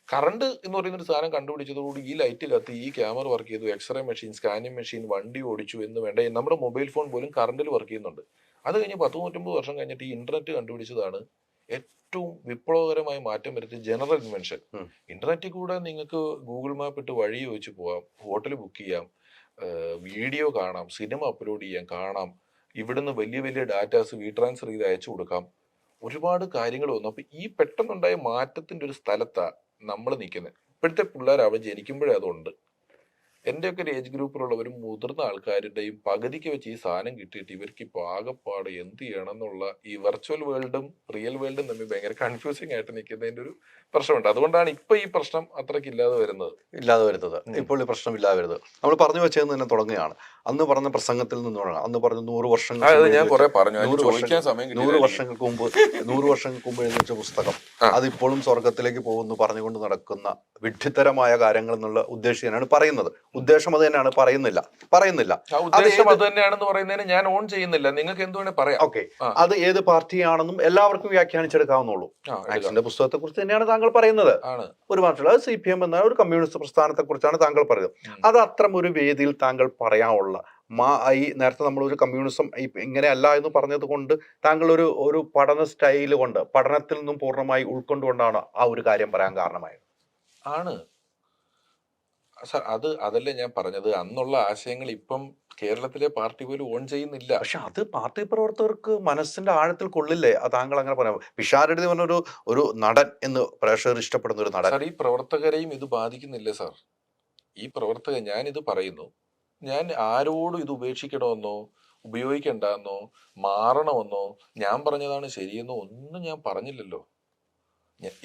B: കറണ്ട് എന്ന് പറയുന്നൊരു സാധനം കണ്ടുപിടിച്ചതോടുകൂടി ഈ ലൈറ്റ് കത്തി, ഈ ക്യാമറ വർക്ക് ചെയ്തു, എക്സ്റേ മെഷീൻ, സ്കാനിങ് മെഷീൻ, വണ്ടി ഓടിച്ചു എന്ന് വേണ്ട നമ്മുടെ മൊബൈൽ ഫോൺ പോലും കറണ്ടിൽ വർക്ക് ചെയ്യുന്നുണ്ട്. അത് കഴിഞ്ഞ് 10-150 വർഷം കഴിഞ്ഞിട്ട് ഈ ഇന്റർനെറ്റ് കണ്ടുപിടിച്ചതാണ് ഏറ്റവും വിപ്ലവകരമായ മാറ്റം വരുത്തിയ ജനറൽ ഇൻവെൻഷൻ. ഇന്റർനെറ്റിൽ കൂടെ നിങ്ങൾക്ക് ഗൂഗിൾ മാപ്പ് ഇട്ട് വഴി ചോദിച്ചു പോവാം, ഹോട്ടൽ ബുക്ക് ചെയ്യാം, വീഡിയോ കാണാം, സിനിമ അപ്ലോഡ് ചെയ്യാം, കാണാം, ഇവിടുന്ന് വലിയ വലിയ ഡാറ്റാസ് ട്രാൻസ്ഫർ ചെയ്ത് അയച്ചു കൊടുക്കാം. ഒരുപാട് കാര്യങ്ങൾ വന്നു. അപ്പൊ ഈ പെട്ടെന്നുണ്ടായ മാറ്റത്തിന്റെ ഒരു സ്ഥലത്താണ് നമ്മൾ നിൽക്കുന്നത്. ഇപ്പോഴത്തെ പിള്ളേർ അവിടെ ജനിക്കുമ്പോഴേ അതുണ്ട്. എന്റെയൊക്കെ ഒരു ഏജ് ഗ്രൂപ്പിലുള്ളവരും മുതിർന്ന ആൾക്കാരുടെയും പകുതിക്ക് വെച്ച് ഈ സാധനം കിട്ടിയിട്ട് ഇവർക്ക് ഇപ്പോൾ ആകെപ്പാട് എന്ത് ചെയ്യണം എന്നുള്ള ഈ വെർച്വൽ വേൾഡും റിയൽ വേൾഡും തമ്മിൽ ഭയങ്കര കൺഫ്യൂസിങ് ആയിട്ട് നിൽക്കുന്നതിന്റെ ഒരു പ്രശ്നമുണ്ട്. അതുകൊണ്ടാണ് ഇപ്പൊ ഈ പ്രശ്നം അത്രയ്ക്ക് ഇല്ലാതെ വരുന്നത്.
A: ഇപ്പോൾ ഈ പ്രശ്നം ഇല്ലാതെ വരുന്നത് നമ്മൾ പറഞ്ഞു വെച്ചതെന്ന് തന്നെ തുടങ്ങുകയാണ്. അന്ന് പറഞ്ഞ പ്രസംഗത്തിൽ നിന്ന് തുടങ്ങാം. അന്ന് പറഞ്ഞു 100 വർഷങ്ങൾക്ക് മുമ്പ് എഴുതിച്ച പുസ്തകം അതിപ്പോഴും സ്വർഗത്തിലേക്ക് പോകുന്നു പറഞ്ഞുകൊണ്ട് നടക്കുന്ന വിഡ്ഢിത്തരമായ കാര്യങ്ങൾ എന്നുള്ള ഉദ്ദേശിക്കാനാണ് പറയുന്നത്. ഉദ്ദേശം അത് തന്നെയാണ്, പറയുന്നില്ല
B: ഉദ്ദേശം അത് തന്നെയാണെന്ന് പറയുന്നതിന് ഞാൻ ഓൺ ചെയ്യുന്നില്ല. നിങ്ങൾക്ക് എന്തുവേണേ പറയാം.
A: ഓക്കെ, അത് ഏത് പാർട്ടിയാണെന്നും എല്ലാവർക്കും വ്യാഖ്യാനിച്ചെടുക്കാവുന്നുള്ളൂ. മാക്സിന്റെ പുസ്തകത്തെ കുറിച്ച് തന്നെയാണ് താങ്കൾ പറയുന്നത്. ഒരു മാറ്റമില്ല. അത് CPM എന്ന ഒരു കമ്മ്യൂണിസ്റ്റ് പ്രസ്ഥാനത്തെ കുറിച്ചാണ് താങ്കൾ പറയുന്നത്. അത് അത്തരം ഒരു വേദിയിൽ താങ്കൾ പറയാനുള്ള ഈ നേരത്തെ നമ്മൾ ഒരു കമ്മ്യൂണിസം ഇങ്ങനെയല്ല എന്ന് പറഞ്ഞത് കൊണ്ട് താങ്കൾ ഒരു പഠന സ്റ്റൈല് കൊണ്ട് പഠനത്തിൽ നിന്നും പൂർണ്ണമായി ഉൾക്കൊണ്ടുകൊണ്ടാണ് ആ ഒരു കാര്യം പറയാൻ കാരണമായത്.
B: ആണ് സാർ, അതല്ലേ ഞാൻ പറഞ്ഞത്. അന്നുള്ള ആശയങ്ങൾ ഇപ്പം കേരളത്തിലെ പാർട്ടി പോലും ഓൺ ചെയ്യുന്നില്ല.
A: പക്ഷെ അത് പാർട്ടി പ്രവർത്തകർക്ക് മനസ്സിന്റെ ആഴത്തിൽ കൊള്ളില്ലേ? താങ്കൾ അങ്ങനെ പറയാം. പിഷാരടി പറഞ്ഞൊരു ഒരു നടൻ എന്ന് പ്രേക്ഷകർ ഇഷ്ടപ്പെടുന്ന ഒരു നടൻ.
B: സാർ, ഈ പ്രവർത്തകരെയും ഇത് ബാധിക്കുന്നില്ല സാർ. ഈ പ്രവർത്തകർ, ഞാനിത് പറയുന്നു, ഞാൻ ആരോടും ഇത് ഉപേക്ഷിക്കണമെന്നോ ഉപയോഗിക്കണ്ടെന്നോ മാറണമെന്നോ ഞാൻ പറഞ്ഞതാണ് ശരിയെന്നോ ഒന്നും ഞാൻ പറഞ്ഞില്ലല്ലോ.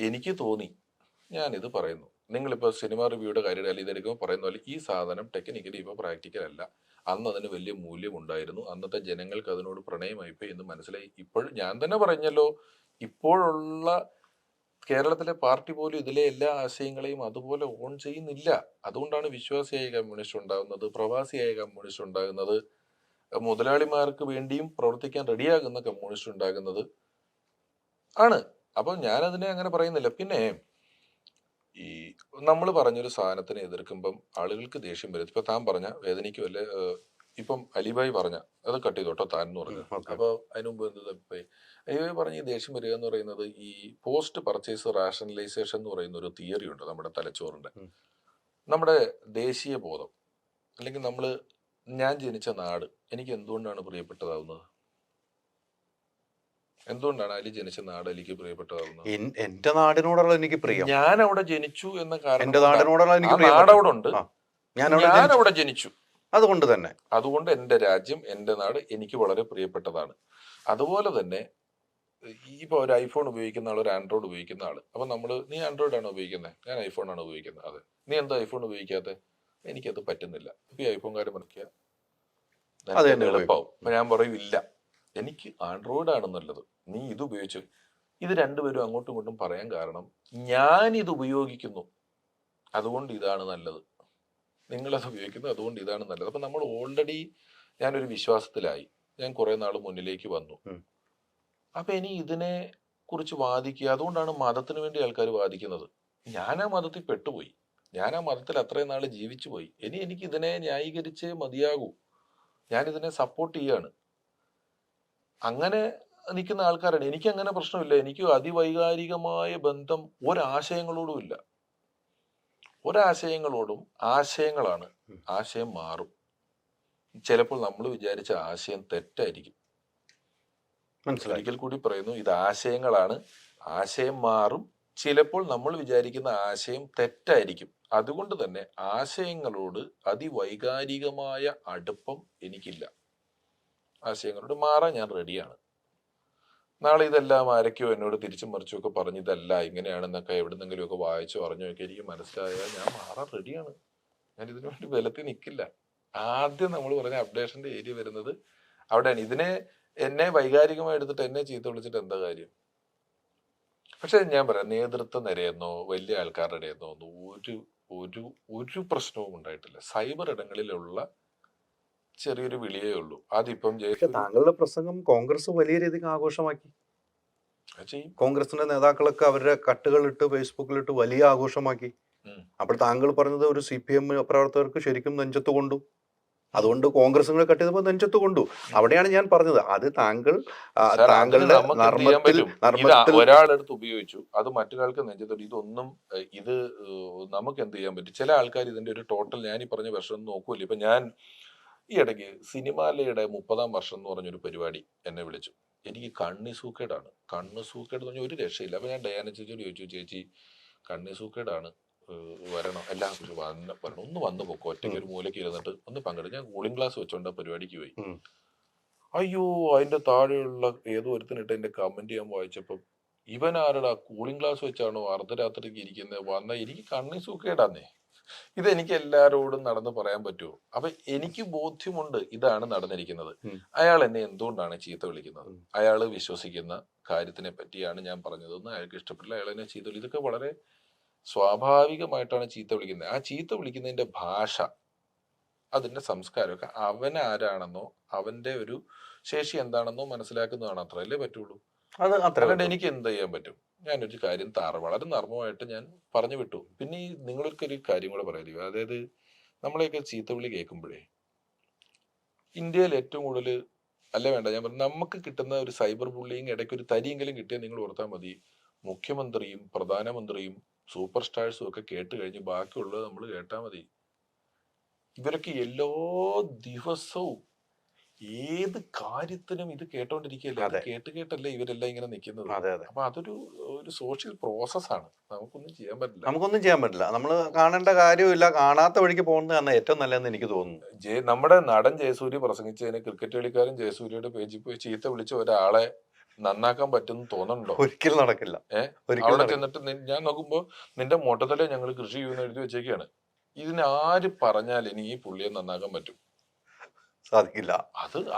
B: എനിക്ക് തോന്നി ഞാനിത് പറയുന്നു. നിങ്ങളിപ്പോൾ സിനിമ റിവ്യൂയുടെ കാര്യം അല്ലെങ്കിൽ ഇതെടുക്കുമ്പോൾ പറയുന്ന പോലെ ഈ സാധനം ടെക്നിക്കലി ഇപ്പോൾ പ്രാക്ടിക്കൽ അല്ല. അന്ന് അതിന് വലിയ മൂല്യമുണ്ടായിരുന്നു. അന്നത്തെ ജനങ്ങൾക്ക് അതിനോട് പ്രണയമായിപ്പോയി എന്ന് മനസ്സിലായി. ഇപ്പോൾ ഞാൻ തന്നെ പറഞ്ഞല്ലോ, ഇപ്പോഴുള്ള കേരളത്തിലെ പാർട്ടി പോലും ഇതിലെ എല്ലാ ആശയങ്ങളെയും അതുപോലെ ഓൺ ചെയ്യുന്നില്ല. അതുകൊണ്ടാണ് വിശ്വാസിയായ കമ്മ്യൂണിസ്റ്റ് ഉണ്ടാകുന്നത്, പ്രവാസിയായ കമ്മ്യൂണിസ്റ്റ് ഉണ്ടാകുന്നത്, മുതലാളിമാർക്ക് വേണ്ടിയും പ്രവർത്തിക്കാൻ റെഡിയാകുന്ന കമ്മ്യൂണിസ്റ്റ് ഉണ്ടാകുന്നത് ആണ്. അപ്പം ഞാനതിനെ അങ്ങനെ പറയുന്നില്ല. പിന്നെ ഈ നമ്മൾ പറഞ്ഞൊരു സാധനത്തിനെ എതിർക്കുമ്പം ആളുകൾക്ക് ദേഷ്യം വരും. ഇപ്പൊ താൻ പറഞ്ഞ വേദനിക്കുമല്ലേ, ഇപ്പം അലിബായി പറഞ്ഞ അത് കട്ട് ചെയ്തോട്ടോ താൻ എന്ന് പറഞ്ഞു. അപ്പൊ അതിന് മുമ്പ് എന്ത് അലിബായി പറഞ്ഞ ദേഷ്യം വരിക എന്ന് പറയുന്നത് ഈ പോസ്റ്റ് പർച്ചേസ് റാഷണലൈസേഷൻ എന്ന് പറയുന്ന ഒരു തിയറി ഉണ്ട് നമ്മുടെ തലച്ചോറിന്റെ. നമ്മുടെ ദേശീയ ബോധം അല്ലെങ്കിൽ ഞാൻ ജനിച്ച നാട് എനിക്ക് എന്തുകൊണ്ടാണ് പ്രിയപ്പെട്ടതാവുന്നത്? എന്തുകൊണ്ടാണ് അലി ജനിച്ച നാട് അലിക്ക് പ്രിയപ്പെട്ടതാവുന്നത്?
A: എന്റെ നാടിനോടുള്ള എനിക്ക് പ്രിയം.
B: ഞാൻ അവിടെ ജനിച്ചു എന്ന കാരണം
A: എന്റെ നാടിനോടുള്ള എനിക്ക്
B: നാട് അവിടെ ഉണ്ട്, ഞാൻ അവിടെ ജനിച്ചു.
A: അതുകൊണ്ട്
B: എന്റെ രാജ്യം, എന്റെ നാട് എനിക്ക് വളരെ പ്രിയപ്പെട്ടതാണ്. അതുപോലെ തന്നെ ഇപ്പൊ ഒരു ഐഫോൺ ഉപയോഗിക്കുന്ന ആൾ, ഒരു ആൻഡ്രോയിഡ് ഉപയോഗിക്കുന്ന ആള്, അപ്പൊ നീ ആൻഡ്രോയിഡ് ആണോ ഉപയോഗിക്കുന്നത്? ഞാൻ ഐഫോൺ ആണ് ഉപയോഗിക്കുന്നത്. അതെ, നീ എന്താ ഐഫോൺ ഉപയോഗിക്കാത്ത? എനിക്കത് പറ്റുന്നില്ല. ഇപ്പൊ ഈ ഐഫോൺകാരെ മനസ്സിലാക്കിയ
A: അത് തന്നെ
B: എളുപ്പമാവും. അപ്പൊ ഞാൻ പറയും ഇല്ല, എനിക്ക് ആൻഡ്രോയിഡ് ആണ് നല്ലത്, നീ ഇത് ഉപയോഗിച്ചു. ഇത് രണ്ടുപേരും അങ്ങോട്ടും ഇങ്ങോട്ടും പറയാൻ കാരണം ഞാൻ ഇത് ഉപയോഗിക്കുന്നു അതുകൊണ്ട് ഇതാണ് നല്ലത്, നിങ്ങളത് ഉപയോഗിക്കുന്നു അതുകൊണ്ട് ഇതാണ് നല്ലത്. അപ്പൊ നമ്മൾ ഓൾറെഡി ഞാനൊരു വിശ്വാസത്തിലായി, ഞാൻ കുറെ നാൾ മുന്നിലേക്ക് വന്നു. അപ്പൊ ഇനി ഇതിനെ കുറിച്ച് വാദിക്കുക. അതുകൊണ്ടാണ് മതത്തിന് വേണ്ടി ആൾക്കാർ വാദിക്കുന്നത്. ഞാൻ ആ മതത്തിൽ പെട്ടുപോയി, ഞാൻ ആ മതത്തിൽ അത്രയും നാൾ ജീവിച്ചു പോയി. ഇനി എനിക്ക് ഇതിനെ ന്യായീകരിച്ചേ മതിയാകൂ, ഞാനിതിനെ സപ്പോർട്ട് ചെയ്യാണ്. അങ്ങനെ നിൽക്കുന്ന ആൾക്കാരാണ്. എനിക്ക് അങ്ങനെ പ്രശ്നമില്ല. എനിക്ക് അതിവൈകാരികമായ ബന്ധം ഒരാശയങ്ങളോടും ഇല്ല. ഒരാശയങ്ങളോടും ആശയങ്ങളാണ്, ആശയം മാറും. ചിലപ്പോൾ നമ്മൾ വിചാരിച്ച ആശയം തെറ്റായിരിക്കും. ഒരിക്കൽ കൂടി പറയുന്നു, ഇത് ആശയങ്ങളാണ്, ആശയം മാറും. ചിലപ്പോൾ നമ്മൾ വിചാരിക്കുന്ന ആശയം തെറ്റായിരിക്കും. അതുകൊണ്ട് തന്നെ ആശയങ്ങളോട് അതിവൈകാരികമായ അടുപ്പം എനിക്കില്ല. ആശയങ്ങളോട് മാറാൻ ഞാൻ റെഡിയാണ്. നാളെ ഇതെല്ലാം ആരൊക്കെയോ എന്നോട് തിരിച്ചും മറിച്ചും ഒക്കെ പറഞ്ഞ് ഇതല്ല ഇങ്ങനെയാണെന്നൊക്കെ എവിടുന്നെങ്കിലും ഒക്കെ വായിച്ചോ അറിഞ്ഞോ ഒക്കെ എനിക്ക് മനസ്സിലായാൽ ഞാൻ മാറാൻ റെഡിയാണ്. ഞാൻ ഇതിനു വേണ്ടി ബലത്തിൽ നിൽക്കില്ല. ആദ്യം നമ്മൾ പറഞ്ഞ അപ്ഡേഷന്റെ ഏരിയ വരുന്നത് അവിടെയാണ്. എന്നെ വൈകാരികമായി എടുത്തിട്ട് എന്നെ ചീത്ത വിളിച്ചിട്ട് എന്താ കാര്യം? പക്ഷെ ഞാൻ പറയാം, നേതൃത്വ നിരയെന്നോ വലിയ ആൾക്കാരുടെ ഇടയെന്നോ ഒന്നും ഒരു പ്രശ്നവും ഉണ്ടായിട്ടില്ല. സൈബർ ഇടങ്ങളിലുള്ള ചെറിയൊരു വിളിയേ ഉള്ളൂ. അതിപ്പം
A: താങ്കളുടെ പ്രസംഗം കോൺഗ്രസ് വലിയ രീതിക്ക് ആഘോഷമാക്കി. കോൺഗ്രസിന്റെ നേതാക്കളൊക്കെ അവരുടെ കട്ടുകളിട്ട് ഫേസ്ബുക്കിലിട്ട് വലിയ ആഘോഷമാക്കി. അപ്പോൾ താങ്കൾ പറഞ്ഞത് ഒരു CPM പ്രവർത്തകർക്ക് ശരിക്കും നെഞ്ചത്ത് കൊണ്ടു. അതുകൊണ്ട് കോൺഗ്രസ് കട്ട് ചെയ്തപ്പോൾ നെഞ്ചത്ത് കൊണ്ടു. അവിടെയാണ് ഞാൻ പറഞ്ഞത്, അത് താങ്കളുടെ
B: ഒരാളെടുത്ത് ഉപയോഗിച്ചു, അത് മറ്റൊരാൾക്ക് നെഞ്ചത്തോട്ട്. ഇത് നമുക്ക് എന്ത് ചെയ്യാൻ പറ്റും? ചില ആൾക്കാർ ഇതിന്റെ ഒരു ടോട്ടൽ ഞാൻ ഈ പറഞ്ഞ വർഷം നോക്കൂല്ലേ. ഇപ്പൊ ഞാൻ ഈ ഇടയ്ക്ക് സിനിമാലയുടെ 30ാം വർഷം എന്ന് പറഞ്ഞൊരു പരിപാടി എന്നെ വിളിച്ചു. എനിക്ക് കണ്ണി സൂക്കേടാണ്. കണ്ണ് സൂക്കേട് എന്ന് പറഞ്ഞാൽ ഒരു രക്ഷയില്ല. അപ്പൊ ഞാൻ ഡയാന ചേച്ചിയോട് ചോദിച്ചു, ചേച്ചി കണ്ണി സൂക്കേടാണ്, വരണം, എല്ലാവരും വരണം, ഒന്ന് വന്നു പോക്കോ, ഒറ്റയ്ക്ക് ഒരു മൂലയ്ക്ക് ഇരുന്നിട്ട് ഒന്ന് പങ്കെടുക്കും. ഞാൻ കൂളിംഗ് ഗ്ലാസ് വെച്ചോണ്ട് ആ പരിപാടിക്ക് പോയി. അയ്യോ, അതിന്റെ താഴെയുള്ള ഏതോ ഒരുത്തിനിട്ട് എന്റെ കമന്റ് ചെയ്യാൻ വായിച്ചപ്പം, ഇവൻ ആരുടെ കൂളിംഗ് ഗ്ലാസ് വെച്ചാണോ അർദ്ധരാത്രിക്ക് ഇരിക്കുന്നത്, വന്ന എനിക്ക് കണ്ണി സൂക്കേടാന്നേ. ഇതെനിക്ക് എല്ലാരോടും നടന്ന് പറയാൻ പറ്റുമോ? അപ്പൊ എനിക്ക് ബോധ്യമുണ്ട് ഇതാണ് നടന്നിരിക്കുന്നത്. അയാൾ എന്നെ എന്തുകൊണ്ടാണ് ചീത്ത വിളിക്കുന്നത്? അയാൾ വിശ്വസിക്കുന്ന കാര്യത്തിനെ പറ്റിയാണ് ഞാൻ പറഞ്ഞതെന്ന് അയാൾക്ക് ഇഷ്ടപ്പെട്ടില്ല, അയാൾ എന്നെ ചീത്ത വിളി. ഇതൊക്കെ വളരെ സ്വാഭാവികമായിട്ടാണ് ചീത്ത വിളിക്കുന്നത്. ആ ചീത്ത വിളിക്കുന്നതിന്റെ ഭാഷ, അതിന്റെ സംസ്കാരമൊക്കെ അവൻ ആരാണെന്നോ അവന്റെ ഒരു ശേഷി എന്താണെന്നോ മനസ്സിലാക്കുന്നതാണ്. അത്രയല്ലേ പറ്റുള്ളൂ. അതുകൊണ്ട് എനിക്ക് എന്ത് ചെയ്യാൻ പറ്റും? ഞാനൊരു കാര്യം വളരെ നർമ്മമായിട്ട് ഞാൻ പറഞ്ഞു വിട്ടു. പിന്നെ ഈ നിങ്ങളൊരു കാര്യം കൂടെ പറയാതിരിക്കും. അതായത് നമ്മളെയൊക്കെ ചീത്തവിളി കേൾക്കുമ്പോഴേ ഇന്ത്യയിൽ ഏറ്റവും കൂടുതൽ വേണ്ട, ഞാൻ പറഞ്ഞു, നമുക്ക് കിട്ടുന്ന ഒരു സൈബർ ബുള്ളിങ് ഇടയ്ക്ക് ഒരു തരിയെങ്കിലും കിട്ടിയാൽ നിങ്ങൾ ഓർത്താൽ മതി, മുഖ്യമന്ത്രിയും പ്രധാനമന്ത്രിയും സൂപ്പർ സ്റ്റാർസും ഒക്കെ കേട്ട് കഴിഞ്ഞ് ബാക്കിയുള്ളത് നമ്മൾ കേട്ടാൽ മതി. ഇവരൊക്കെ എല്ലാ ദിവസവും ഏത് കാര്യത്തിനും ഇത് കേട്ടോണ്ടിരിക്കുകയല്ലേ. അത് കേട്ടല്ലേ ഇവരെല്ലാം ഇങ്ങനെ നിൽക്കുന്നത്. അപ്പൊ അതൊരു സോഷ്യൽ പ്രോസസ്സാണ്. നമുക്കൊന്നും ചെയ്യാൻ പറ്റില്ല.
A: നമ്മൾ കാണേണ്ട കാര്യമില്ല, കാണാത്ത വഴിക്ക് പോകുന്നതാണ് ഏറ്റവും നല്ലതെന്ന് എനിക്ക് തോന്നുന്നു.
B: നമ്മുടെ നടൻ ജയസൂര്യ പ്രസംഗിച്ചതിന് ക്രിക്കറ്റ് കളിക്കാരൻ ജയസൂര്യയുടെ പേജിൽ പോയി ചീത്ത വിളിച്ച ഒരാളെ നന്നാക്കാൻ പറ്റുമെന്ന് തോന്നുന്നുണ്ടോ?
A: ഒരിക്കലും നടക്കില്ല.
B: അവിടെ ചെന്നിട്ട് ഞാൻ നോക്കുമ്പോ നിന്റെ മൊട്ടത്തലേ ഞങ്ങൾ കൃഷി ചെയ്യുമെന്ന് എഴുതി വെച്ചേക്കാണ്. ഇതിനാര് പറഞ്ഞാൽ ഇനി ഈ പുള്ളിയെ നന്നാക്കാൻ പറ്റും?
A: സാധിക്കില്ല.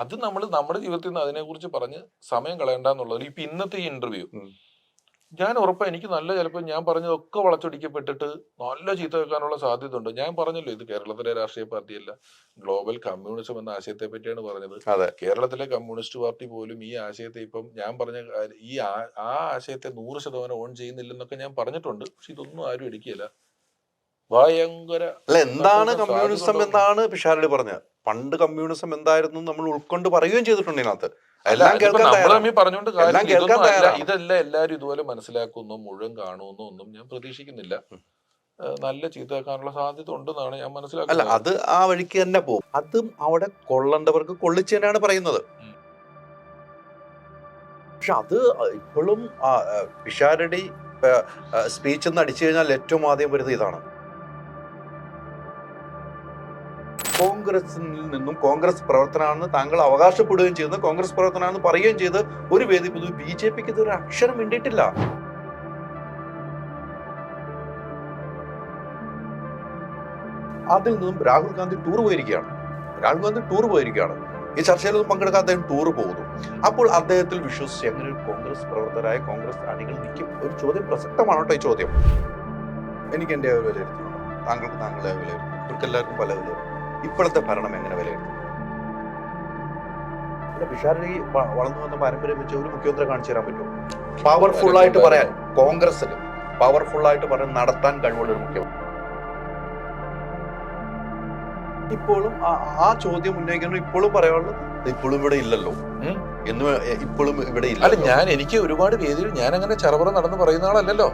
B: അത് നമ്മൾ നമ്മുടെ ജീവിതത്തിൽ നിന്ന് അതിനെ കുറിച്ച് പറഞ്ഞ് സമയം കളയണ്ടെന്നുള്ളത്. ഇപ്പൊ ഇന്നത്തെ ഈ ഇന്റർവ്യൂ ഞാൻ ഉറപ്പാ എനിക്ക് ചിലപ്പോൾ ഞാൻ പറഞ്ഞതൊക്കെ വളച്ചൊടിക്കപ്പെട്ടിട്ട് നല്ല ചീത്ത വെക്കാനുള്ള സാധ്യത ഉണ്ട്. ഞാൻ പറഞ്ഞല്ലോ, ഇത് കേരളത്തിലെ രാഷ്ട്രീയ പാർട്ടിയല്ല, ഗ്ലോബൽ കമ്മ്യൂണിസം എന്ന ആശയത്തെ പറ്റിയാണ് പറഞ്ഞത്. കേരളത്തിലെ കമ്മ്യൂണിസ്റ്റ് പാർട്ടി പോലും ഈ ആശയത്തെ, ഇപ്പം ഞാൻ പറഞ്ഞ ആ ആശയത്തെ 100% ഓൺ ചെയ്യുന്നില്ലെന്നൊക്കെ ഞാൻ പറഞ്ഞിട്ടുണ്ട്. പക്ഷെ ഇതൊന്നും ആരും എടുക്കില്ല. ഭയങ്കര
A: എന്താണ് കമ്മ്യൂണിസം എന്നാണ് പിഷാരടി പറഞ്ഞത്. പണ്ട് കമ്മ്യൂണിസം എന്തായിരുന്നു നമ്മൾ ഉൾക്കൊണ്ട് പറയുകയും ചെയ്തിട്ടുണ്ട്. ഇതിനകത്ത്
B: പറഞ്ഞുകൊണ്ട് ഇതെല്ലാം എല്ലാരും ഇതുപോലെ മനസ്സിലാക്കുന്നു, മുഴുവൻ കാണുമെന്നോ ഒന്നും ഞാൻ പ്രതീക്ഷിക്കുന്നില്ല. നല്ല ചീത്ത വെക്കാനുള്ള സാധ്യത ഉണ്ടെന്നാണ് ഞാൻ മനസ്സിലാക്കുന്നത്.
A: അത് ആ വഴിക്ക് തന്നെ പോകും. അതും അവിടെ കൊള്ളേണ്ടവർക്ക് കൊള്ളിച്ച് തന്നെയാണ് പറയുന്നത്. പക്ഷെ അത് ഇപ്പോഴും പിഷാരടി സ്പീച്ച് എന്ന് അടിച്ചു കഴിഞ്ഞാൽ ഏറ്റവും ആദ്യം വരുന്നത് ഇതാണ്. കോൺഗ്രസിൽ നിന്നും കോൺഗ്രസ് പ്രവർത്തനമാണെന്ന് താങ്കൾ അവകാശപ്പെടുകയും ചെയ്യുന്നത്, കോൺഗ്രസ് പ്രവർത്തനമാണെന്ന് പറയുകയും ചെയ്ത് ഒരു വേദി പൊതുവെ BJPക്ക് ഇതൊരു അക്ഷരം വേണ്ടിയിട്ടില്ല. അതിൽ നിന്നും രാഹുൽ ഗാന്ധി ടൂർ പോയിരിക്കുകയാണ്. ഈ ചർച്ചയിലൊന്നും പങ്കെടുക്കാൻ അദ്ദേഹം ടൂർ പോകുന്നു. അപ്പോൾ അദ്ദേഹത്തിൽ വിശ്വസിച്ച് എങ്ങനെ ഒരു കോൺഗ്രസ് പ്രവർത്തകരായ കോൺഗ്രസ് അണികൾ നിൽക്കും? ഒരു ചോദ്യം പ്രസക്തമാണ് കേട്ടോ ഈ ചോദ്യം. എനിക്ക് എൻ്റെ വിലയിരുത്തണം, താങ്കൾക്ക് താങ്കളുടെ വിലയിരുത്തണം, ഇവർക്ക് എല്ലാവർക്കും പല വിലയിരുത്തണം. ഇപ്പോഴത്തെ ഭരണം എങ്ങനെ വിലയിരുത്തും? പിഷാരടി വളർന്നു വന്ന പാരമ്പര്യം വെച്ച് ഒരു മുഖ്യമന്ത്രി കാണിച്ചു തരാൻ പറ്റുമോ? പവർഫുൾ ആയിട്ട് പറയാൻ, കോൺഗ്രസിൽ പവർഫുൾ ആയിട്ട് പറയാൻ നടത്താൻ കഴിവുള്ള ഒരു മുഖ്യമന്ത്രി. ഇപ്പോഴും ആ ചോദ്യം ഉന്നയിക്കണം. ഇപ്പോഴും പറയാനുള്ളത് ഇപ്പോഴും ഇവിടെ ഇല്ലല്ലോ എന്ന്, ഇപ്പോഴും ഇവിടെ ഇല്ല.
B: അല്ല, എനിക്ക് ഒരുപാട് വേദിയിൽ ഞാൻ അങ്ങനെ ചറപറ നടന്ന് പറയുന്ന ആളല്ലല്ലോ.